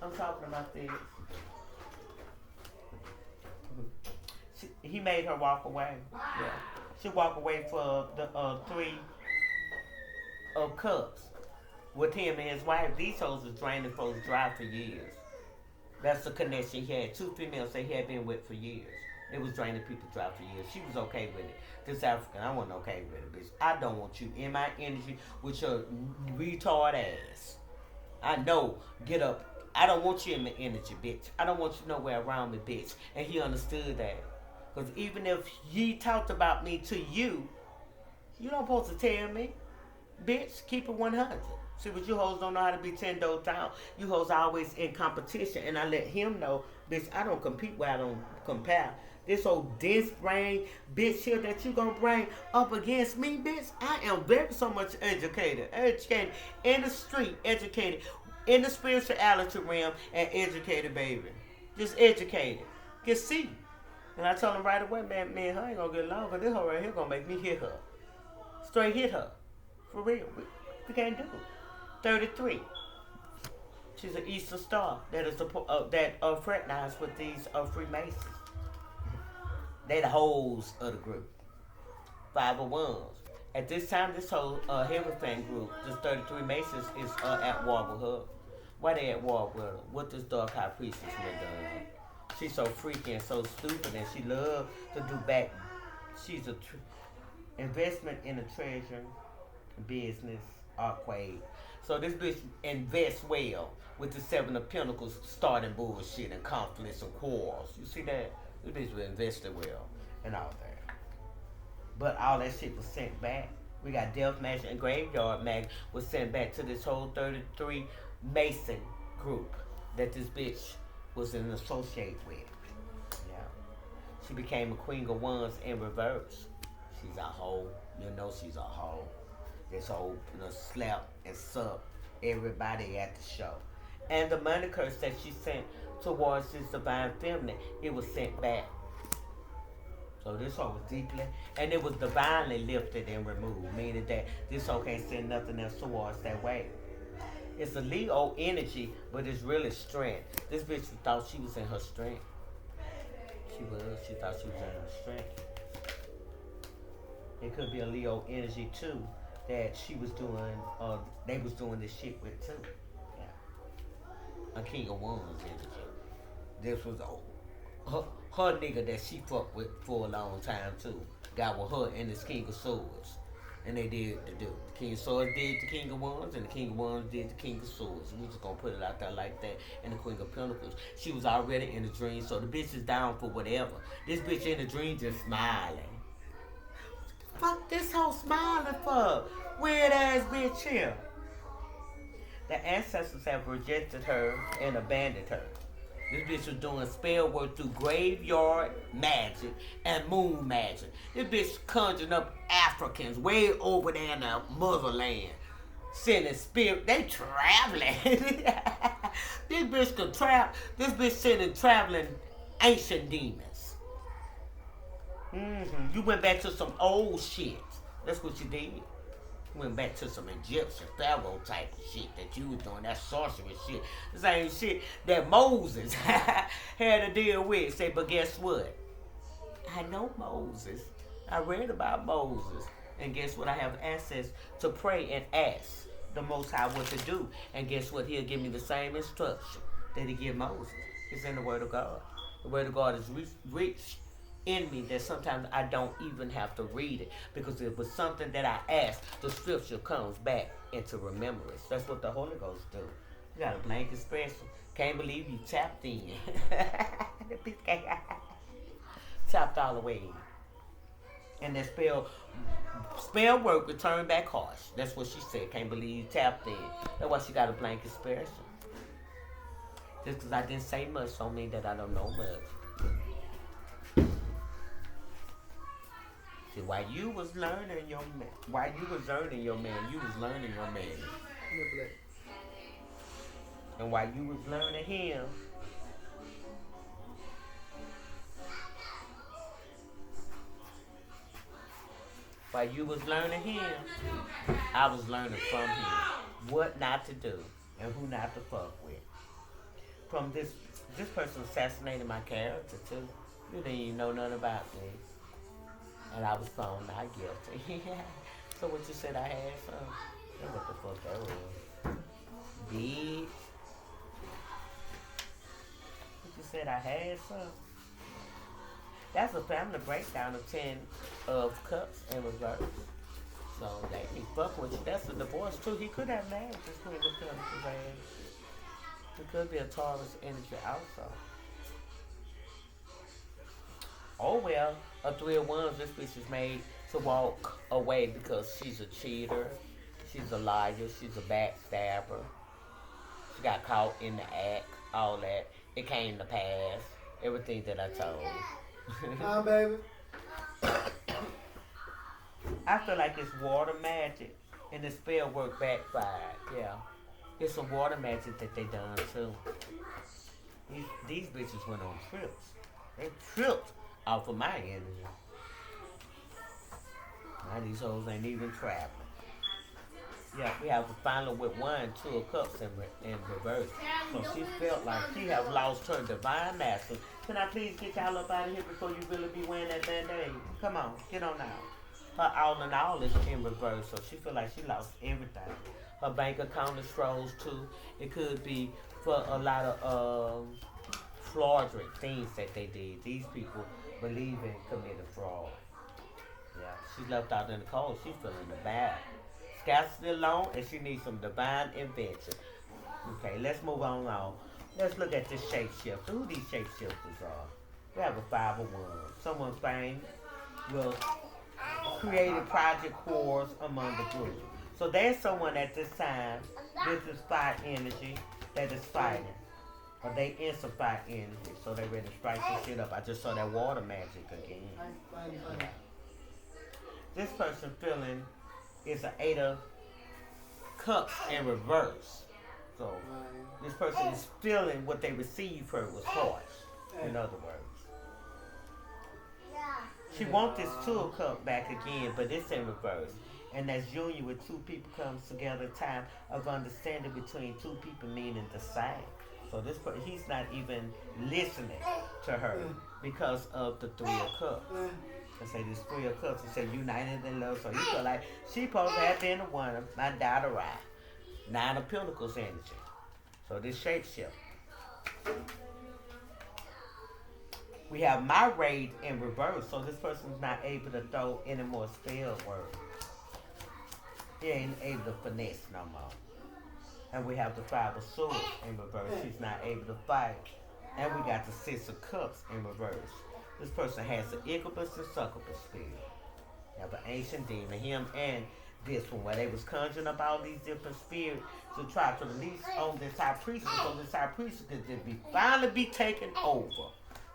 I'm talking about this. He made her walk away. Yeah. She walked away for the 3 of Cups with him and his wife. These hoes was draining folks dry for years. That's the connection he had. 2 females that he had been with for years. They was draining people dry for years. She was okay with it. This African, I wasn't okay with it, bitch. I don't want you in my energy with your retard ass. I know. Get up. I don't want you in my energy, bitch. I don't want you nowhere around me, bitch. And he understood that. Because even if he talked about me to you, you don't supposed to tell me. Bitch, keep it 100. See, but you hoes don't know how to be 10 toes down. You hoes always in competition. And I let him know, bitch, I don't compete where I don't compare. this old dense brain bitch here that you gonna bring up against me, bitch. I am very so much educated in the street, educated in the spirituality realm, and educated, baby. Just educated. Can see. And I told him right away, man, her ain't gonna get along, cause this hoe right here gonna make me hit her. Straight hit her. For real. We can't do it. 33. She's an Eastern Star that is fraternized with these Freemasons. They the hoes of the group. 501s. At this time, this whole Heaven Fan group, this 33 Masons, is at war with her. Why they at war with her? What this dark high priestess been done? She's so freaky and so stupid, and she loves to do back. She's a investment in a treasure business arcade. So this bitch invests well with the Seven of Pentacles starting bullshit and conflicts and quarrels. You see that? This bitch was invested well and all that. But all that shit was sent back. We got Death Magic and Graveyard Magic was sent back to this whole 33 Mason group that this bitch was an associate with. Yeah. She became a Queen of Wands in reverse. She's a hoe. You know she's a hoe. This whole slap and suck everybody at the show. And the money curse that she sent towards this divine feminine, it was sent back. So this hoe was deeply, and it was divinely lifted and removed, meaning that this hoe can't send nothing else towards that way. It's a Leo energy, but it's really strength. This bitch thought she was in her strength. She thought she was in her strength. It could be a Leo energy too, that she was doing, they was doing this shit with too. Yeah. A King of Wands energy. This was her nigga that she fucked with for a long time too. Got with her and this King of Swords. And they did the do. The King of Swords did the King of Wands, and the King of Wands did the King of Swords. We just gonna put it out there like that. And the Queen of Pentacles, she was already in the dream, so the bitch is down for whatever. This bitch in the dream just smiling. Fuck this hoe smiling for? Weird ass bitch here. The ancestors have rejected her and abandoned her. This bitch was doing spell work through graveyard magic and moon magic. This bitch conjuring up Africans way over there in the motherland. Sending spirit, they traveling. This bitch could travel. This bitch sending traveling ancient demons. You went back to some old shit. That's what you did. Went back to some Egyptian pharaoh type of shit that you was doing, that sorcery shit. The same shit that Moses had to deal with. Say, but guess what? I know Moses. I read about Moses. And guess what? I have access to pray and ask the Most High what to do. And guess what? He'll give me the same instruction that he gave Moses. It's in the Word of God. The Word of God is rich in me that sometimes I don't even have to read it, because it was something that I asked, the scripture comes back into remembrance. That's what the Holy Ghost do. You got a blank expression. Can't believe you tapped in. Tapped all the way in. And that spell work returned back harsh. That's what she said. Can't believe you tapped in. That's why she got a blank expression. Just because I didn't say much don't mean that I don't know much. See, while you was learning your man, you was learning your man. And while you was learning him, I was learning from him what not to do and who not to fuck with. From this person assassinated my character too. You didn't even know nothing about me. And I was found not guilty. So what you said I had some? What the fuck that was? Bitch. What you said I had some? That's a family breakdown of 10 of cups in reverse. So like he fuck with you. That's a divorce too. He could have married this Queen of Pentacles ass. It could be a Taurus energy also. Oh well, a 3 of Wands, this bitch is made to walk away because she's a cheater, she's a liar, she's a backstabber. She got caught in the act, all that. It came to pass, everything that I told.
Baby.
I feel like it's water magic and the spell work backfired. Yeah. It's some water magic that they done too. These bitches went on trips. They tripped off of my energy. Now these hoes ain't even traveling. Yeah, we have a final with one, two of cups in reverse. So she felt like she have lost her divine master. Can I please get y'all up out of here before you really be wearing that band-aid? Come on, get on now. Her all in all is in reverse, so she feel like she lost everything. Her bank account is froze too. It could be for a lot of fraudulent things that they did. These people believe in committed fraud. Yeah, she left out in the cold. She's feeling the bad. Scarcity alone, and she needs some divine invention. Okay, let's move on now. Let's look at this shapeshifter. Who these shapeshifters are? We have a 501. Someone fame will created project wars among the group. So there's someone at this time, this is fire energy, that is fighting. Or they in some fire energy, so they ready to strike this shit up. I just saw that water magic again. This person feeling is an 8 of cups in reverse. So this person is feeling what they received her was harsh. In other words, she wants this 2 of cup back again, but it's in reverse. And that's union with two people comes together, time of understanding between two people meaning the same. So he's not even listening to her because of the 3 of cups. I say this 3 of cups. He said united in love. So he feel like she supposed to have been the one of my daughter right. 9 of Pentacles energy. So this shapeshift. We have my raid in reverse. So this person's not able to throw any more spell work. He ain't able to finesse no more. And we have the 5 of Swords in reverse. She's not able to fight. And we got the 6 of Cups in reverse. This person has the Incubus and Succubus spirit. You have an ancient demon, him and this one, where they was conjuring up all these different spirits to try to release on this high priestess, so this high priestess could just finally be taken over.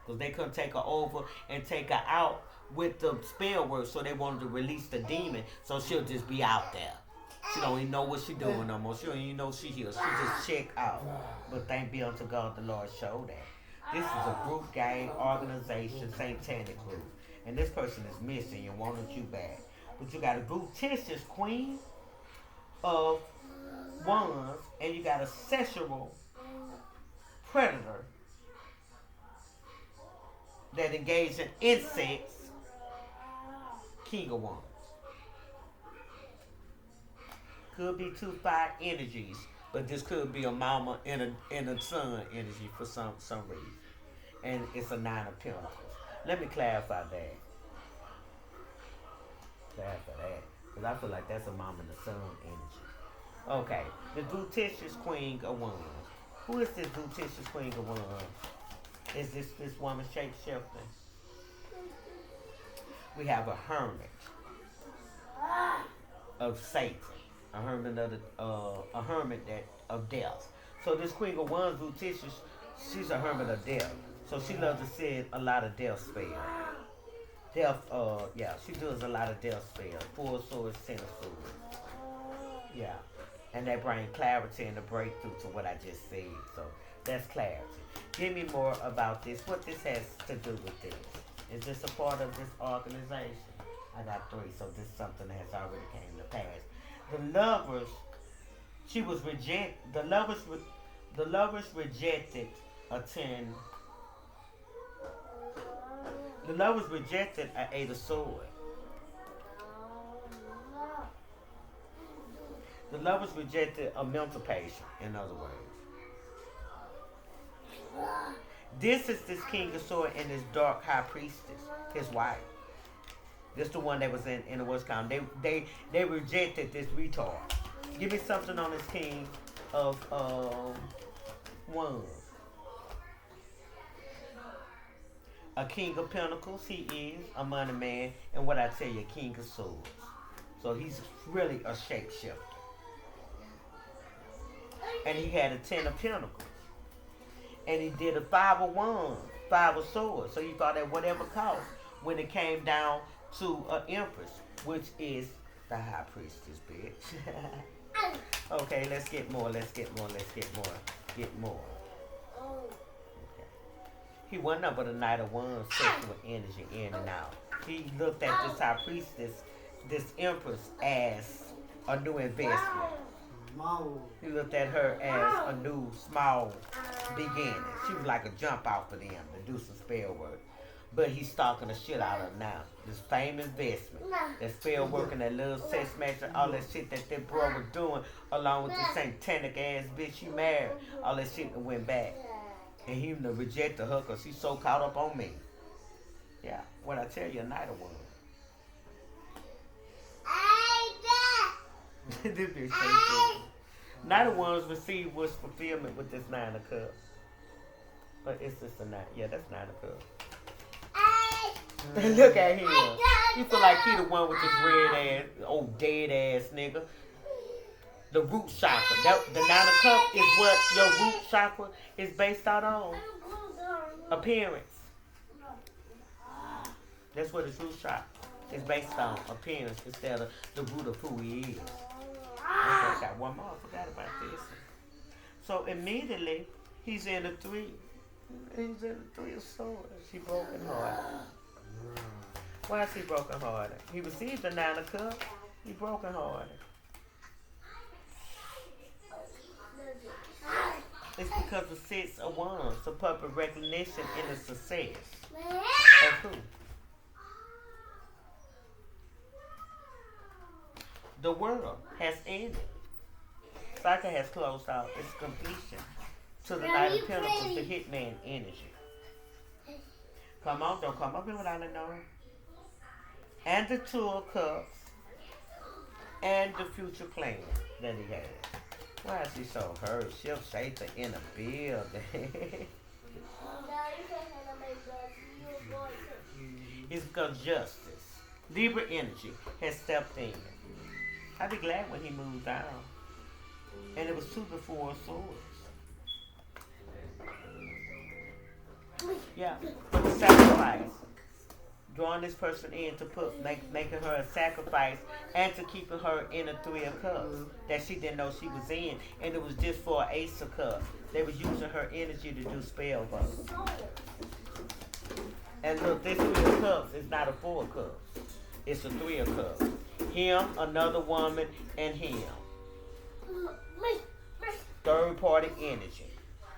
Because they couldn't take her over and take her out with the spell work, so they wanted to release the demon, so she'll just be out there. She don't even know what she doing no more. She don't even know she here. She just check out. But thank be unto God the Lord showed that. This is a group gang, organization, satanic group. And this person is missing and wanted you back. But you got a brutitious queen of wands, and you got a sexual predator that engaged in insects, king of wands. Could be 2 fire energies, but this could be a mama and a son energy for some reason. And it's a 9 of Pentacles. Let me clarify that. Because I feel like that's a mama and a son energy. Okay, the Brutitious Queen of Wands. Who is this Brutitious Queen of Wands? Is this woman shape-shifting? We have a hermit of Satan. A hermit of death. So this Queen of Wands, Brutitious, she's a hermit of death. So she loves to send a lot of death spells. She does a lot of death spells. 4 of Swords, 10 of Swords. Yeah. And that brings clarity and a breakthrough to what I just said. So that's clarity. Give me more about this. What this has to do with this? Is this a part of this organization? I got 3, so this is something that has already came to pass. The lovers, she was rejected. The lovers rejected a 10. The lovers rejected an 8 of Swords. The lovers rejected a mental patient, in other words. This is this King of Swords and this dark high priestess, his wife. This the one that was in the West County. They rejected this retard. Give me something on this King of Wands. A King of Pentacles, he is a money man, and what I tell you, a King of Swords. So he's really a shapeshifter. And he had a 10 of Pentacles. And he did a 5 of Wands. Five of Swords. So you thought at whatever cost when it came down to an Empress, which is the High Priestess, bitch. Okay, let's get more. Let's get more. Let's get more. Get more. Okay. He wasn't up but a Knight of Wands, sexual energy in and out. He looked at this High Priestess, this Empress, as a new investment. He looked at her as a new small beginning. She was like a jump out for them to do some spell work. But he's stalking the shit out of her now. This fame investment, that spell work and that little sex match and all that shit that bro was doing, along with the satanic ass bitch she married, all that shit that went back. And he even rejected her because she's so caught up on me. Yeah, what I tell you, a Knight of Wands. This bitch so Knight of Wands received was fulfillment with this Nine of Cups. But it's just a nine. Yeah, that's Nine of Cups. Look at him. You feel like he the one with this red ass, old dead ass nigga. The root chakra. The Nine of Cups is what your root chakra is based out on. Appearance. That's what his root chakra is based on. Appearance instead of the root of who he is. I got one more. I forgot about this. So immediately he's in the three. He's in the Three of Swords. He broken hearted. Why is he broken hearted? He received the Nine of Cups. He broken hearted. It's because the Six of Wands, the public recognition and the success of who? The world has ended. Cycle has closed out its completion to the Knight of Pentacles, the Hitman energy. Come on, don't come up here without a know. And the Two of Cups and the future plan that he has. Why is he so hurt? She'll shake the inner building. It's because justice, Libra energy, has stepped in. I'd be glad when he moved down. And it was two the Four of Swords. Yeah, but the sacrifice. Drawing this person in to making her a sacrifice and to keeping her in a Three of Cups that she didn't know she was in. And it was just for an Ace of Cups. They was using her energy to do spell work. And look, this Three of Cups is not a Four of Cups. It's a Three of Cups. Him, another woman, and him. Third party energy.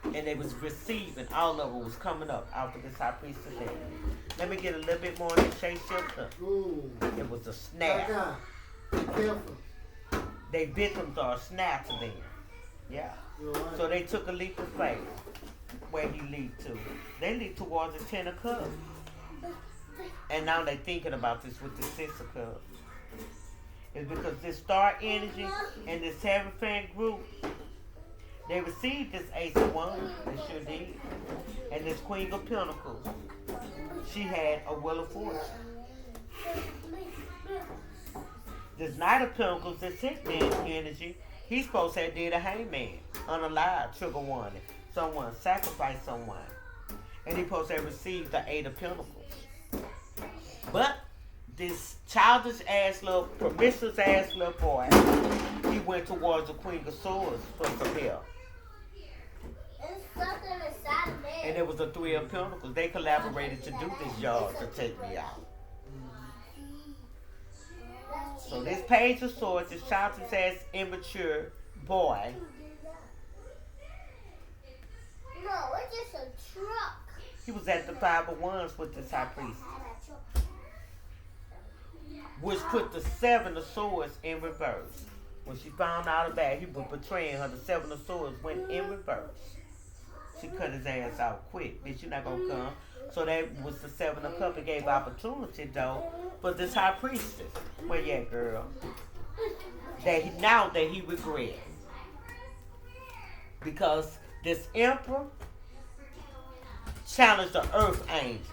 And they was receiving, all of them was coming up after this High Priestess energy. Let me get a little bit more on the Chase Shifter. It was a snap.
Be careful.
They victims are a snap to them. Yeah. So they took a leap of faith. Where he leaped to. They leaped towards the Ten of Cups. And now they thinking about this with the Six of Cups. It's because this star energy and this Hierophant group, they received this Ace of Wands. They sure did. And this Queen of Pentacles, she had a Wheel of Fortune. This Knight of Pentacles, this Hitman energy, he's supposed to have did a hangman, unalive, trigger warning. Someone sacrificed someone. And he's supposed to have received the Eight of Pentacles. But this childish ass little, promiscuous ass little boy, he went towards the Queen of Swords for some help. And it was the Three of Pentacles. They collaborated to do this job to take me out. So this Page of Swords, this childish ass immature boy.
No, it's just a truck.
He was at the Five of Wands with this High Priest, which put the Seven of Swords in reverse. When she found out about he was betraying her, the Seven of Swords went in reverse. She cut his ass out quick. Bitch, you're not gonna come. So that was the Seven of Cups. It gave opportunity though for this High Priestess. Well, yeah, girl. Now that he regret, because this Emperor challenged the Earth Angel.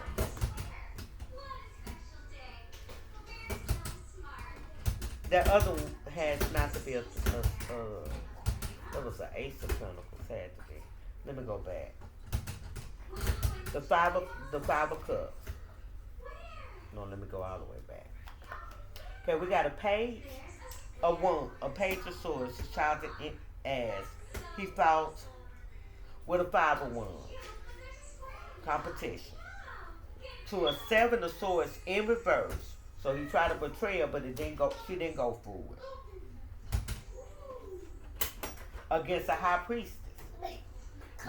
That other one has not to be that was an Ace of Pentacles, had to be. Let me go back. the five of cups. No, let me go all the way back. Okay, we got a page of one, a page of swords. His child as he fought with a five of wands competition to a seven of swords in reverse. So he tried to betray her, but it didn't go. She didn't go forward against a high priestess.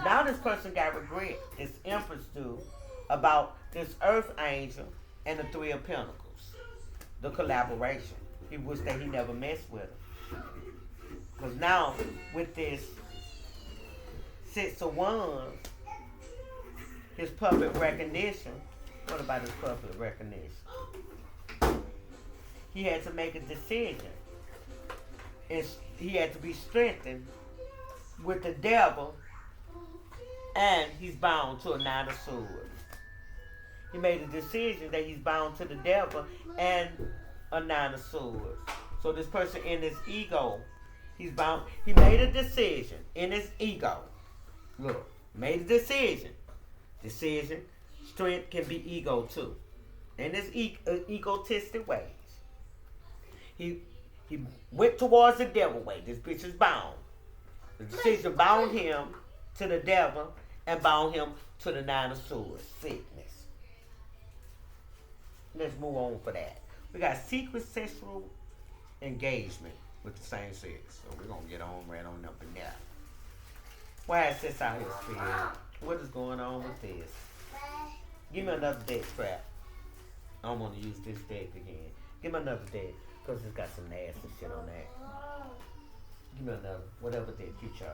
Now this person got regret. This empress do about this earth angel and the three of pentacles. The collaboration. He wished that he never messed with her. Because now with this six of wands, his public recognition. What about his public recognition? He had to make a decision. And he had to be strengthened with the devil, and he's bound to a nine of swords. He made a decision that he's bound to the devil and a nine of swords. So this person in his ego, he's bound. He made a decision in his ego. Look, made a decision. Decision. Strength can be ego too. In his egotistic ways. He went towards the devil way. This bitch is bound. The decision bound him to the devil and bound him to the nine of swords. Sickness. Let's move on for that. We got secret sexual engagement with the same sex. So we're going to get on right on up in there. Why is this out here, Spirit? What is going on with this? Give me another deck strap. I don't want to use this deck again. Give me another deck. Because it's got some nasty shit on that. Give me another. Whatever deck you chose.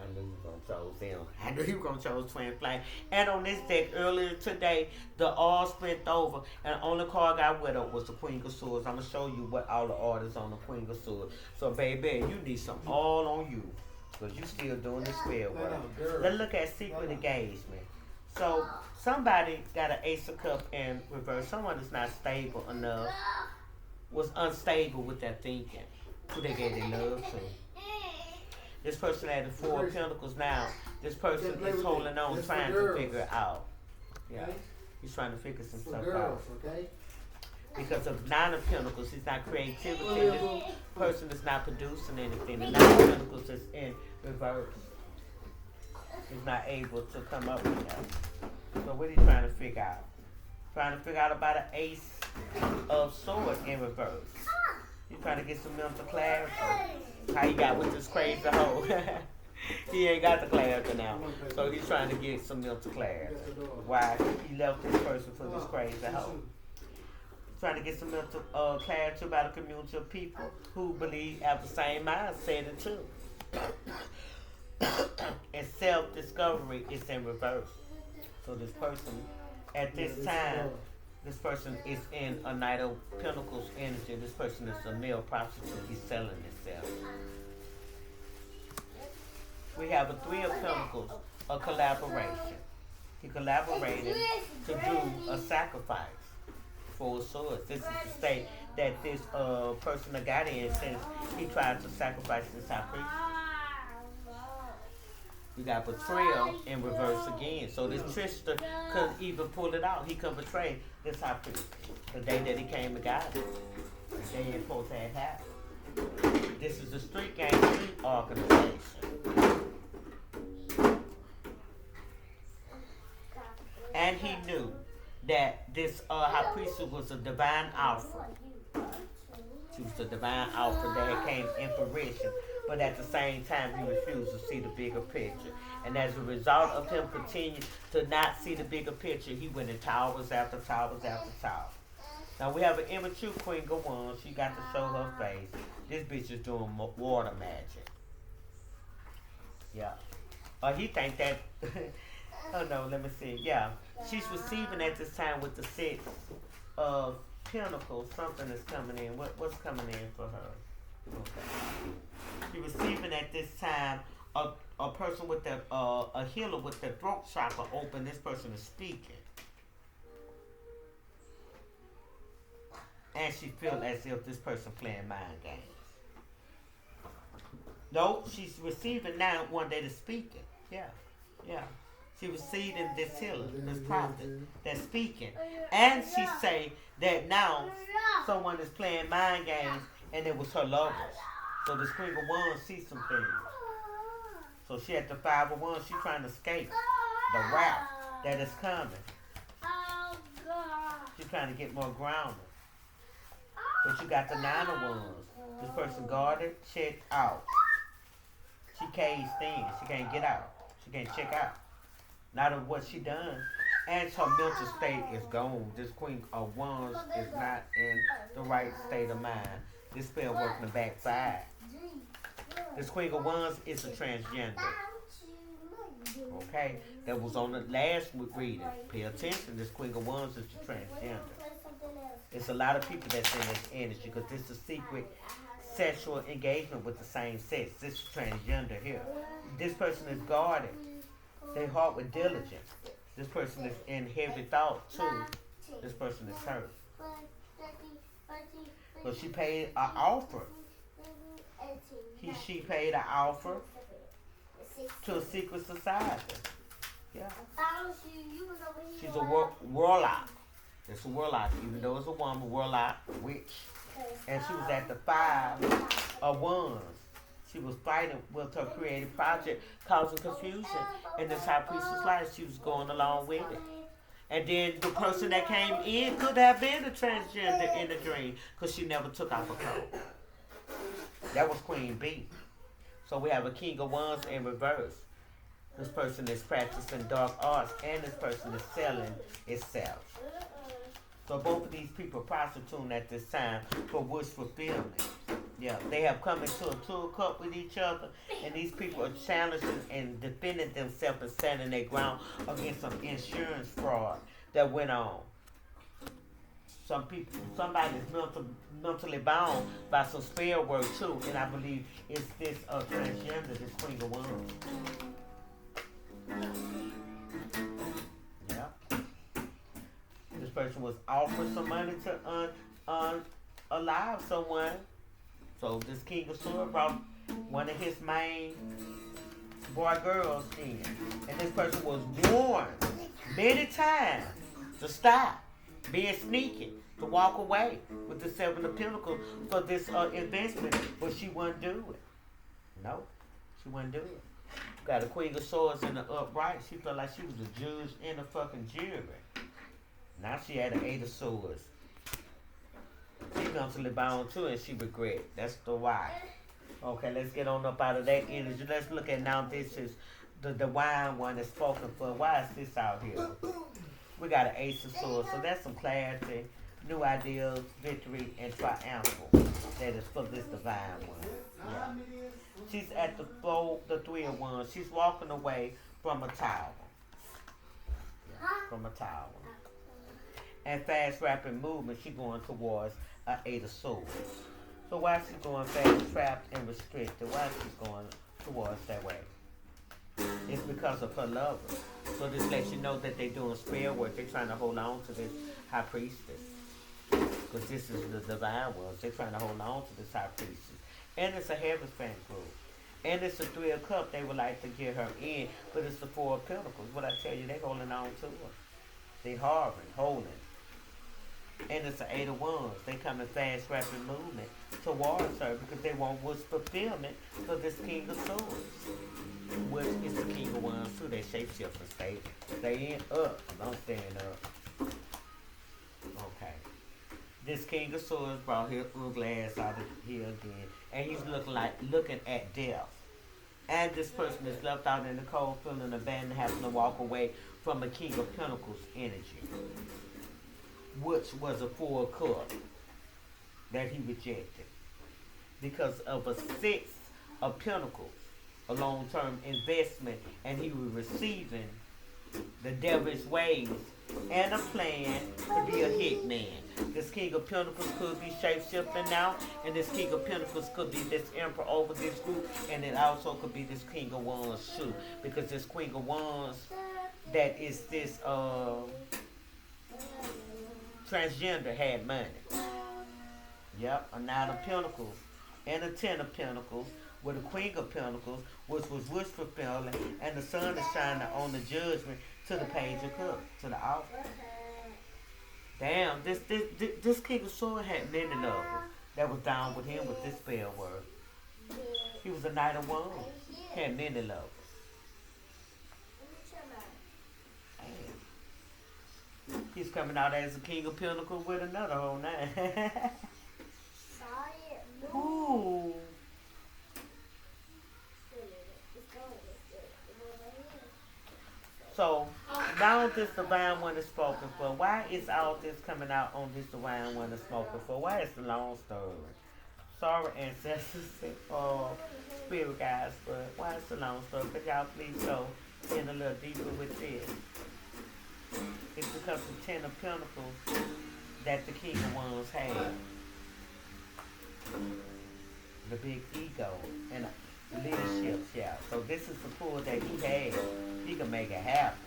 I knew you were going to choose them. I knew you were going to choose Twin Flame. And on this deck earlier today, the all spent over. And the only card I got with her was the Queen of Swords. I'm going to show you what all the art is on the Queen of Swords. So, baby, you need some all on you. Because you still doing this spell work. Let's look at secret engagement. So, somebody got an Ace of Cups in reverse. Someone that's not stable enough. Was unstable with their thinking. Who they gave their love to. This person had the Four of Pentacles now. This person is holding on, trying to figure it out. Yeah. He's trying to figure some stuff out. Because of Nine of Pentacles, he's not creativity. This person is not producing anything. The Nine of Pentacles is in reverse. He's not able to come up with that. So what are you trying to figure out? Trying to figure out about an Ace of Swords in reverse. He's trying to get some mental clarity. How he got with this crazy hoe. He ain't got the clarity now. So he's trying to get some mental clarity. Why he left this person for this crazy hoe. Trying to get some mental clarity about a community of people who believe have the same mindset too. And self-discovery is in reverse. So this person, at this time, this person is in a Knight of Pentacles energy. This person is a male prostitute. He's selling himself. We have a Three of Pentacles, a collaboration. He collaborated to do a sacrifice for a sword. This is the state that this person that got in since he tried to sacrifice this high priest. We got betrayal in reverse again. So this trickster couldn't even pull it out. He could betray this high priest the day that he came and got him. The day it's supposed to have happened. This is a street gang street organization. And he knew that this high priestess was a divine alpha. She was a divine alpha that came in fruition. But at the same time, he refused to see the bigger picture. And as a result of him continuing to not see the bigger picture, he went in towers after towers after towers. Now we have an immature Queen of Wands. She got to show her face. This bitch is doing water magic. Yeah. He think that... oh no, let me see. Yeah. She's receiving at this time with the Six of Pentacles. Something is coming in. What's coming in for her? Okay. She's receiving at this time a person with a healer with their throat chakra open. This person is speaking. And she feels as if this person playing mind games. No, she's receiving now one day to speaking. Yeah. Yeah. She receiving this healer, this prophet that's speaking. And she say that now someone is playing mind games and it was her lovers. So this Queen of Wands sees some things. So she at the 501, she trying to escape the wrath that is coming. She's trying to get more grounded. But you got the 9 of Wands. This person guarded, checked out. She caged in. She can't get out. She can't check out. Not of what she done. And her mental state is gone. This Queen of Wands is not in the right state of mind. This spell working the backside. This Queen of Wands is a transgender. Okay? That was on the last reading. Pay attention. This Queen of Wands is a transgender. It's a lot of people that's in this industry because this is a secret sexual engagement with the same sex. This is transgender here. This person is guarded. They heart with diligence. This person is in heavy thought too. This person is hurt. So she paid an offer. She paid an offer to a secret society. Yeah. She's a warlock. It's a warlock, even though it's a woman, warlock, witch. And she was at the 5 of Wands. She was fighting with her creative project, causing confusion in this high priestess life. She was going along with it. And then the person that came in could have been a transgender in the dream because she never took off her coat. That was Queen B. So we have a King of Wands in reverse. This person is practicing dark arts and this person is selling itself. So both of these people are prostituting at this time for wish fulfillment. Yeah, they have come into a tool cup with each other, and these people are challenging and defending themselves and standing their ground against some insurance fraud that went on. Somebody is mentally bound by some spell work too, and I believe it's this transgender, this Queen of Wands. Yeah. This person was offered some money to unalive someone. So this King of Swords brought one of his main boy girls in. And this person was warned many times to stop being sneaky, to walk away with the 7 of Pentacles for this investment, but she wouldn't do it. No, she wouldn't do it. Got a Queen of Swords in the upright. She felt like she was a judge in the fucking jury. Now she had an 8 of Swords. She mentally bound too, and she regret. That's the why. Okay, let's get on up out of that energy. Let's look at now. This is the divine one that's spoken for. Why is this out here? We got an Ace of Swords, so that's some clarity, new ideas, victory, and triumphal. That is for this divine one. Yeah. She's at the 3 of Wands. She's walking away from a tower. Yeah, from a tower. And fast rapid movement, she's going towards an 8 of Swords. So why is she going fast, trapped, and restricted? Why is she going towards that way? It's because of her lover. So this lets you know that they're doing spell work. They're trying to hold on to this high priestess. Because this is the divine ones. They're trying to hold on to this high priestess. And it's a heaven fan group. And it's a 3 of Cups. They would like to get her in. But it's the 4 of Pentacles. What I tell you, they're holding on to her. They're harboring, holding. And it's an 8 of Wands. They come in fast, rapid movement towards her because they want wish fulfillment for this King of Swords. Which is the King of Wands too. They shapeshift and stay up. Don't stand up. Okay. This King of Swords brought his ugly ass out of here again. And he's looking at death. And this person is left out in the cold, feeling abandoned, having to walk away from a King of Pentacles energy, which was a 4 of Cups that he rejected because of a 6 of Pentacles, a long-term investment, and he was receiving the devil's ways and a plan to be a hitman. This King of Pentacles could be shape-shifting now, and this King of Pentacles could be this Emperor over this group, and it also could be this King of Wands too, because this Queen of Wands that is this transgender had money. Yep, a 9 of Pentacles and a 10 of Pentacles with the Queen of Pentacles, which was wish fulfilling, and the sun is shining on the judgment to the Page of Cups, to the altar. Damn, this King of Swords had many lovers that was down with him with this spell word. He was a Knight of Wands. Had many lovers. He's coming out as a King of Pentacles with another whole nine. Ooh. So now this divine one is spoken for. Why is all this coming out on this divine one is spoken for? Why is the long story? Sorry, ancestors or spirit guys, but why is the long story? Could y'all please go in a little deeper with this? It's because the Ten of Pentacles that the King of Wands had. The big ego and leadership, yeah. So this is the pull that he had. He can make it happen.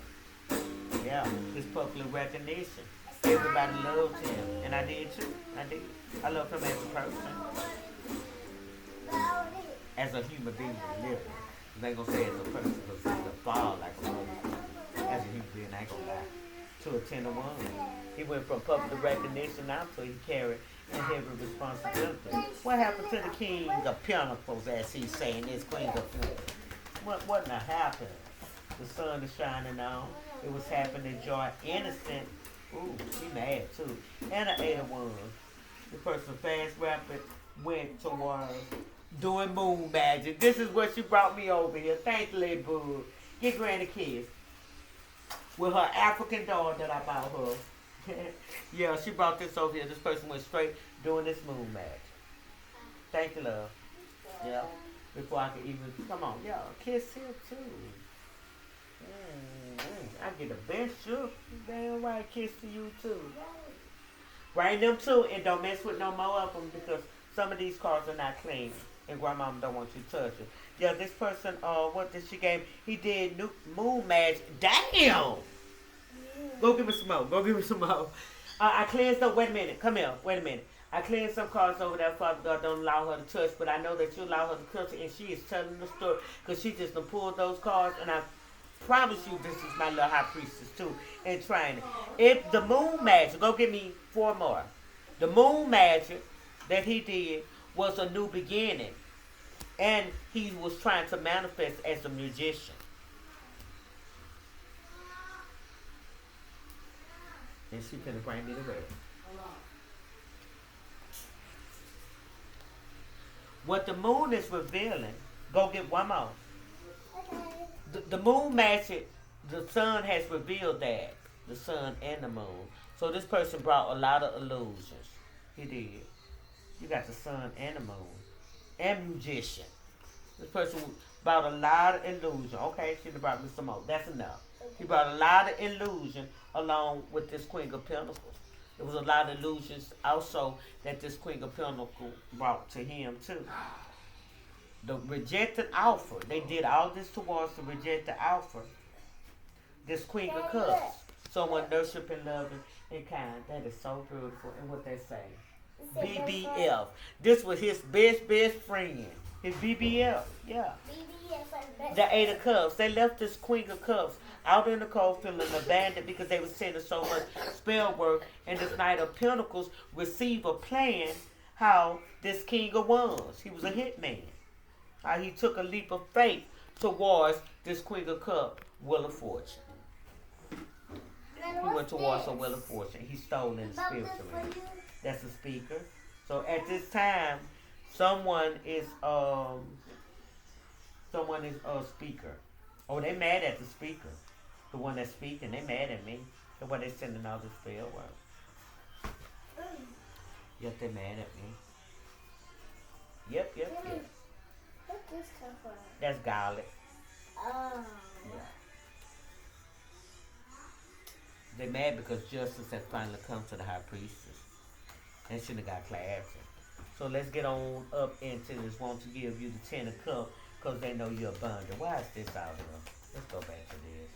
Yeah, his popular recognition. Everybody loved him, and I did too. I did. I love him as a person, as a human being living. They ain't gonna say as a person because he's a fall like a woman. As a human being, I ain't gonna lie. To a Ten of Wands. He went from public recognition now to he carried a heavy responsibility. What happened to the King of Pentacles, as he's saying, this Queen of Pentacles? What not happened? The sun is shining on. It was happening, joy, innocent. Ooh, he mad too. And an Eight of Wands. The person fast rapid went towards doing moon magic. This is what she brought me over here. Thank you, Lady Boo. Get Granny a kiss. With her African doll that I bought her. Yeah, she brought this over here. This person went straight doing this moon magic. Thank you, love. Yeah. Before I could even, come on, y'all, kiss him too. I get the best shook. Damn right, kiss to you too. Bring them too, and don't mess with no more of them because some of these cards are not clean, and grandmama don't want you to touch it. Yeah, this person, what did she gave? He did moon magic. Damn! Go give me some more. Go give me some more. I cleansed up. Wait a minute. Come here. Wait a minute. I cleansed some cards over there. Father God don't allow her to touch, but I know that you allow her to touch it, and she is telling the story because she just done pulled those cards, and I promise you this is my little high priestess too in training. If the moon magic, go give me 4 more. The moon magic that he did was a new beginning. And he was trying to manifest as a magician. And she finna bring me the rest. What the moon is revealing, go get one more. The moon magic, the sun has revealed that. The sun and the moon. So this person brought a lot of illusions. He did. You got the sun and the moon. And magician. This person brought a lot of illusion. Okay, she brought me some more. That's enough. He brought a lot of illusion along with this Queen of Pentacles. There was a lot of illusions also that this Queen of Pentacles brought to him too. The rejected offer. They did all this towards the rejected offer. This Queen of Cups. Someone nurturing, loving, and kind. That is so beautiful. And what they say. BBF. This was his best friend. His BBF. Yeah. The Eight of Cups. They left this Queen of Cups out in the cold feeling abandoned because they were sending so much spell work. And this Knight of Pentacles received a plan how this King of Wands. He was a hitman. How he took a leap of faith towards this Queen of Cups, Wheel of Fortune. He went towards a Wheel of Fortune. He stole in the spiritual realm. That's a speaker. So at this time, someone is a speaker. Oh, they mad at the speaker. The one that's speaking, they mad at me. That's why they sending all this spell work. Yep, they mad at me. Yep.
Where'd this come from?
That's garlic.
Oh.
Yeah. They mad because justice has finally come to the high priestess. And she done got clarity. So let's get on up into this. Want to give you the 10 of cups because they know you're abundant. Why is this out here? Let's go back to this.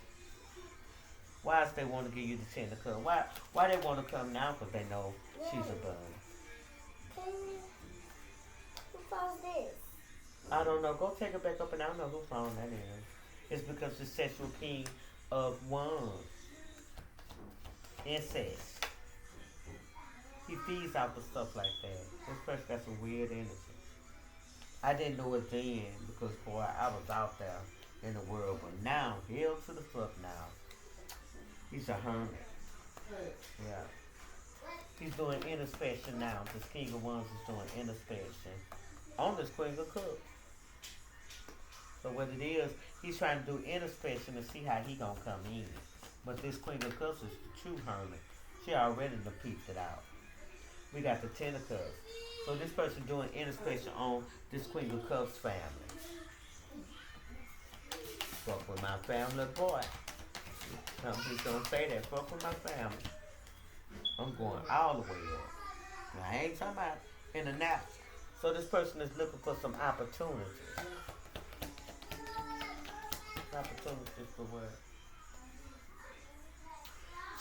Why is they want to give you the 10 of cups? Why they want to come now? Because they know she's abundant.
Who calls this?
I I don't know. Go take it back up, and I don't know whose phone that is. It's because the sexual king of wands, incest. He feeds out the stuff like that. This person got some weird energy. I didn't know it then because boy, I was out there in the world, but now, hell to the fuck now. He's a hermit. Yeah. He's doing introspection now. This King of Wands is doing introspection on this Queen of Cups. So what it is, he's trying to do introspection to see how he gonna come in. But this Queen of Cups is the true hermit. She already done peeped it out. We got the Ten of Cups. So this person doing introspection on this Queen of Cups family. Fuck with my family, boy. I'm just gonna say that. Fuck with my family. I'm going all the way up. Now, I ain't talking about in the nap. So this person is looking for some opportunities. Opportunities for what?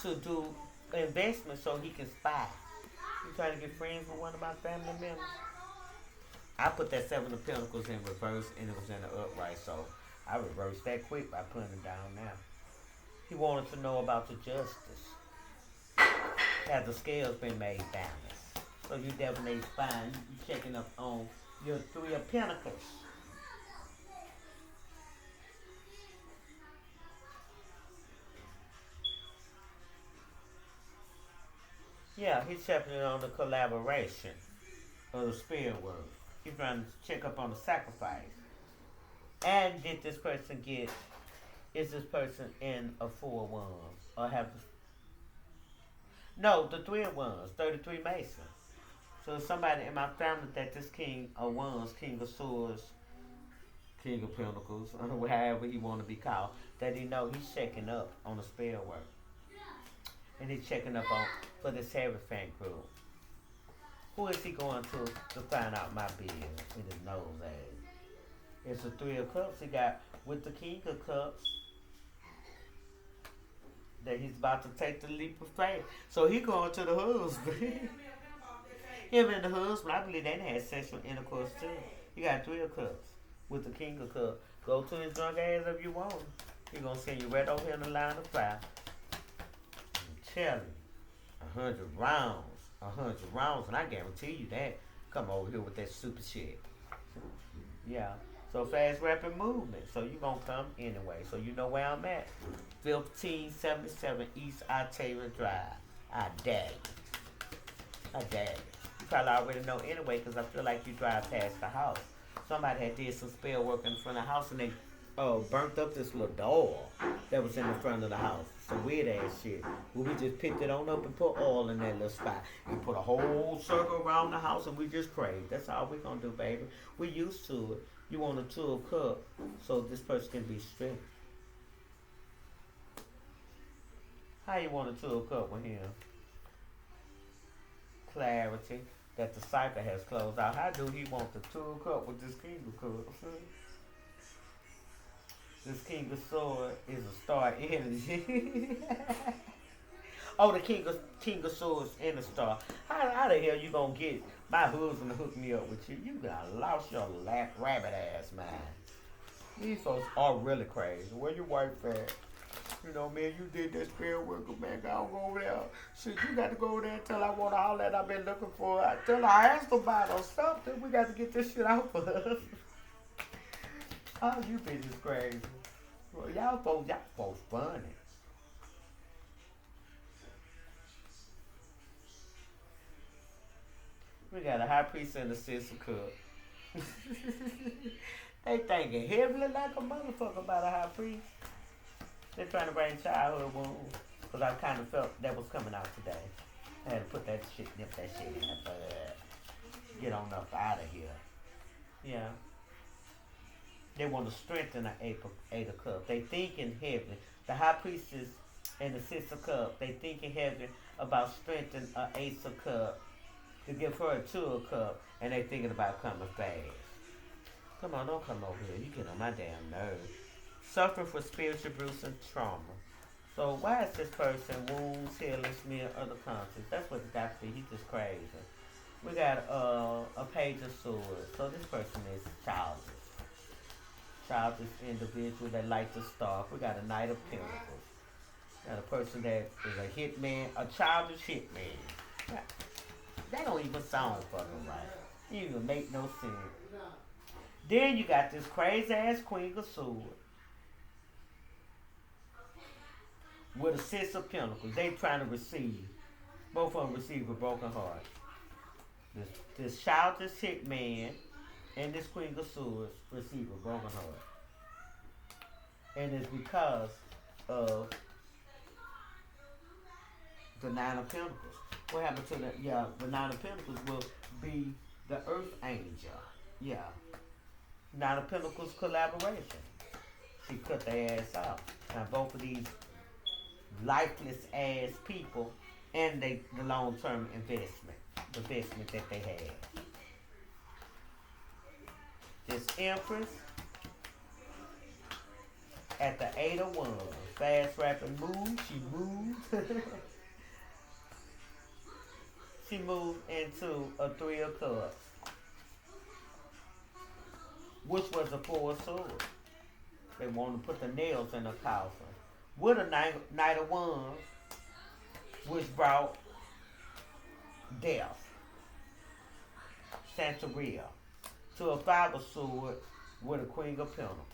To do investment so he can spy. You trying to get friends with one of my family members? I put that Seven of Pentacles in reverse and it was in the upright, so I reversed that quick by putting it down now. He wanted to know about the justice. Have the scales been made balanced? So you definitely find you checking up on your Three of Pentacles. Yeah, he's checking on the collaboration of the spirit world. He's trying to check up on the sacrifice. And did this person get, is this person in a Four of Wands? Or have, no, the Three of Wands, 33 Mason. So somebody in my family that this King of Wands, King of Swords, King of Pentacles, or however he want to be called, that he know he's checking up on the spell work. And he's checking up on for this Hierophant group. Who is he going to find out my business in his nose ass? It's the Three of Cups he got with the King of Cups. That he's about to take the leap of faith. So he going to the husband. Him and the husband, I believe they had sexual intercourse too. He got Three of Cups with the King of Cups. Go to his drunk ass if you want. He gonna send you right over here in the line of fire. I'm telling you, 100 rounds. 100 rounds, and I guarantee you that. Come over here with that stupid shit. Yeah. So fast rapid movement. So you gonna come anyway. So you know where I'm at. 1577 East Octavia Drive. I dare you. I dare you. You probably already know anyway because I feel like you drive past the house. Somebody had did some spell work in front of the house and they burnt up this little door that was in the front of the house. Some weird ass shit. Well, we just picked it on up and put oil in that little spot. We put a whole circle around the house and we just prayed. That's all we gonna do, baby. We used to it. You want a Two of Cups so this person can be strict. How you want a Two of Cups with him? Clarity that the cycle has closed out. How do he want the Two of Cups with this King of Cups? This King of Swords is a star energy. Oh, the King of Swords and the star. How the hell you gonna get my husband to hook me up with you? You got lost your rabbit ass mind. These folks are really crazy. Where your wife at? You know, man, you did that spell work, man. I don't go over there. Shit, you got to go over there and tell I want all that I've been looking for. I tell her I asked about or something. We got to get this shit out for us. Oh, you bitches crazy. Well, y'all folks funny. We got a high priest and a Six of Cups. They thinking heavily like a motherfucker about a high priest. They're trying to bring childhood wounds. Because I kind of felt that was coming out today. I had to put that shit, nip that shit in there. Get on up out of here. Yeah. They want to strengthen the Eight of Cups. They thinking heavily. The High Priestess and the Six of Cups, they thinking heavily about strengthening an Ace of Cups to give her a Two of Cups, and they thinking about coming fast. Come on, don't come over here. You get on my damn nerves. Suffering from spiritual abuse and trauma. So why is this person wounds, healing, smear, other conscience? That's what the doctor said. He's just crazy. We got a Page of Swords. So this person is childish. childish individual that like to starve. We got a Knight of Pentacles. Got a person that is a hitman, a childish hitman. That don't even sound fucking right. It even make no sense. Then you got this crazy ass Queen of Swords with a Six of Pentacles. They trying to receive. Both of them receive a broken heart. This childish hitman and this Queen of Swords receive a broken heart. And it's because of the Nine of Pentacles. What happened to the, the Nine of Pentacles will be the Earth Angel. Yeah. Nine of Pentacles collaboration. She cut their ass out. Now both of these lifeless ass people and the long-term investment that they had. This Empress at the Eight of Wands. Fast rapid move. She moved. She moved into a Three of Cups, which was a Four of Swords. They wanted to put the nails in the coffin. With a Knight of Wands, which brought death, Santeria, to a Five of Swords with a Queen of Pentacles.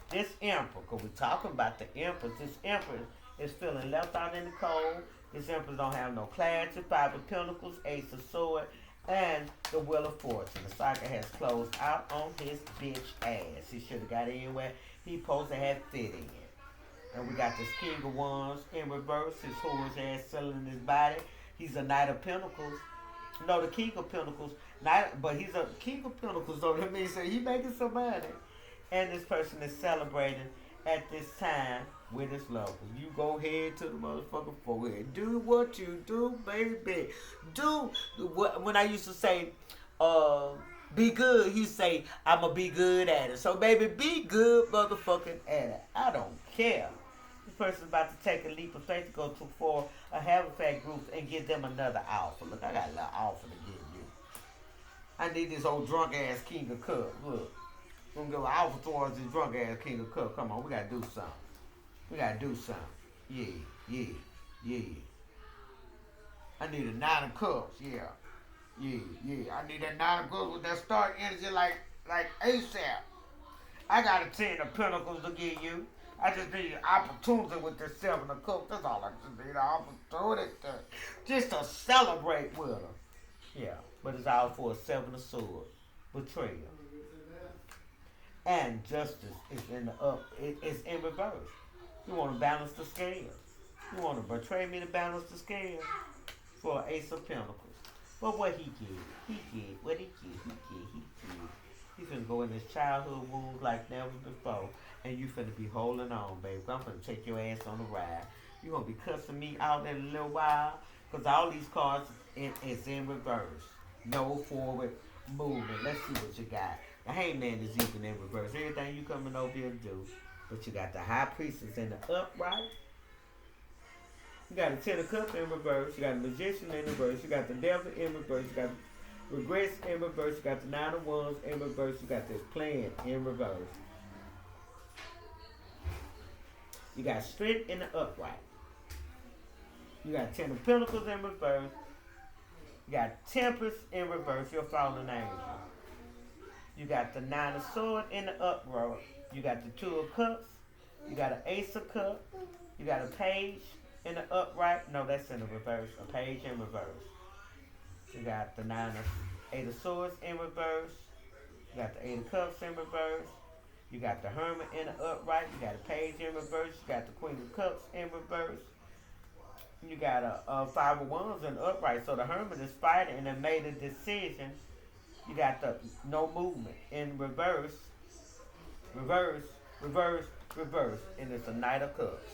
This Emperor, because we're talking about the Empress, this Empress is feeling left out in the cold. This Empress don't have no clarity. Five of Pentacles, Ace of Swords, and the Wheel of Fortune. The cycle has closed out on his bitch ass. He should have got anywhere he supposed to have fit in. And we got this King of Wands in reverse. His whorish ass selling his body. He's a Knight of Pentacles. No, the King of Pentacles. But he's a King of Pentacles, though. That means that he's making some money. And this person is celebrating at this time with his loved one. You go ahead to the motherfucking forehead. Do what you do, baby. Do what. When I used to say, be good, you say, I'ma be good at it. So, baby, be good motherfucking at it. I don't care. This person's about to take a leap of faith to go for a Halifax group and give them another offer. Look, I got a little offer to give you. I need this old drunk ass King of Cups. Look. We're gonna go offer towards this drunk ass King of Cups. Come on, we gotta do something. We gotta do something. Yeah. I need a Nine of Cups. Yeah. I need that Nine of Cups with that start energy like ASAP. I got a 10 of Pentacles to give you. I just need an opportunity with the 7 of Cups. That's all I just need, an opportunity just to celebrate with her. Yeah, but it's all for a 7 of Swords. Betrayal. And justice is in the it's in reverse. You want to balance the scales. You want to betray me to balance the scales for an Ace of Pentacles. But what he did. What he did. He's finna go in his childhood wounds like never before. And you finna be holding on, baby. I'm finna take your ass on the ride. You gonna be cussing me out in a little while. Because all these cards is in reverse. No forward movement. Let's see what you got. The Hangman is even in reverse. Everything you coming over here to do. But you got the High Priestess in the upright. You got the 10 of Cups in reverse. You got the Magician in reverse. You got the Devil in reverse. You got Regrets in reverse. You got the 9 of Wands in reverse. You got this Plan in reverse. You got Strength in the upright. You got 10 of Pentacles in reverse. You got Temperance in reverse. Your fallen angel. You got the 9 of Swords in the upright. You got the 2 of Cups. You got an Ace of Cups. You got a Page in the upright. No, that's in the reverse. A Page in reverse. You got the 8 of Swords in reverse. You got the 8 of Cups in reverse. You got the Hermit in the upright. You got a Page in reverse. You got the Queen of Cups in reverse. You got a 5 of Wands in the upright. So the Hermit is fighting and then made a decision. You got the no movement in reverse, reverse, and it's a Knight of Cups.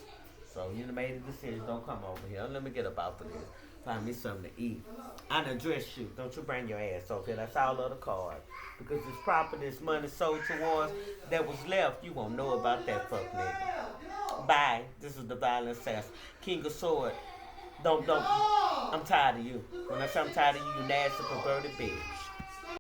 So you made a decision. Don't come over here. Let me get up out of this. Find me something to eat. I done dress you. Don't you bring your ass over here. That's all of the cards. Because this property, this money sold towards that was left, you won't know about that fuck nigga. Bye. This is the Violent Assassin. King of Swords. Don't. I'm tired of you. When I say I'm tired of you, you nasty, perverted bitch.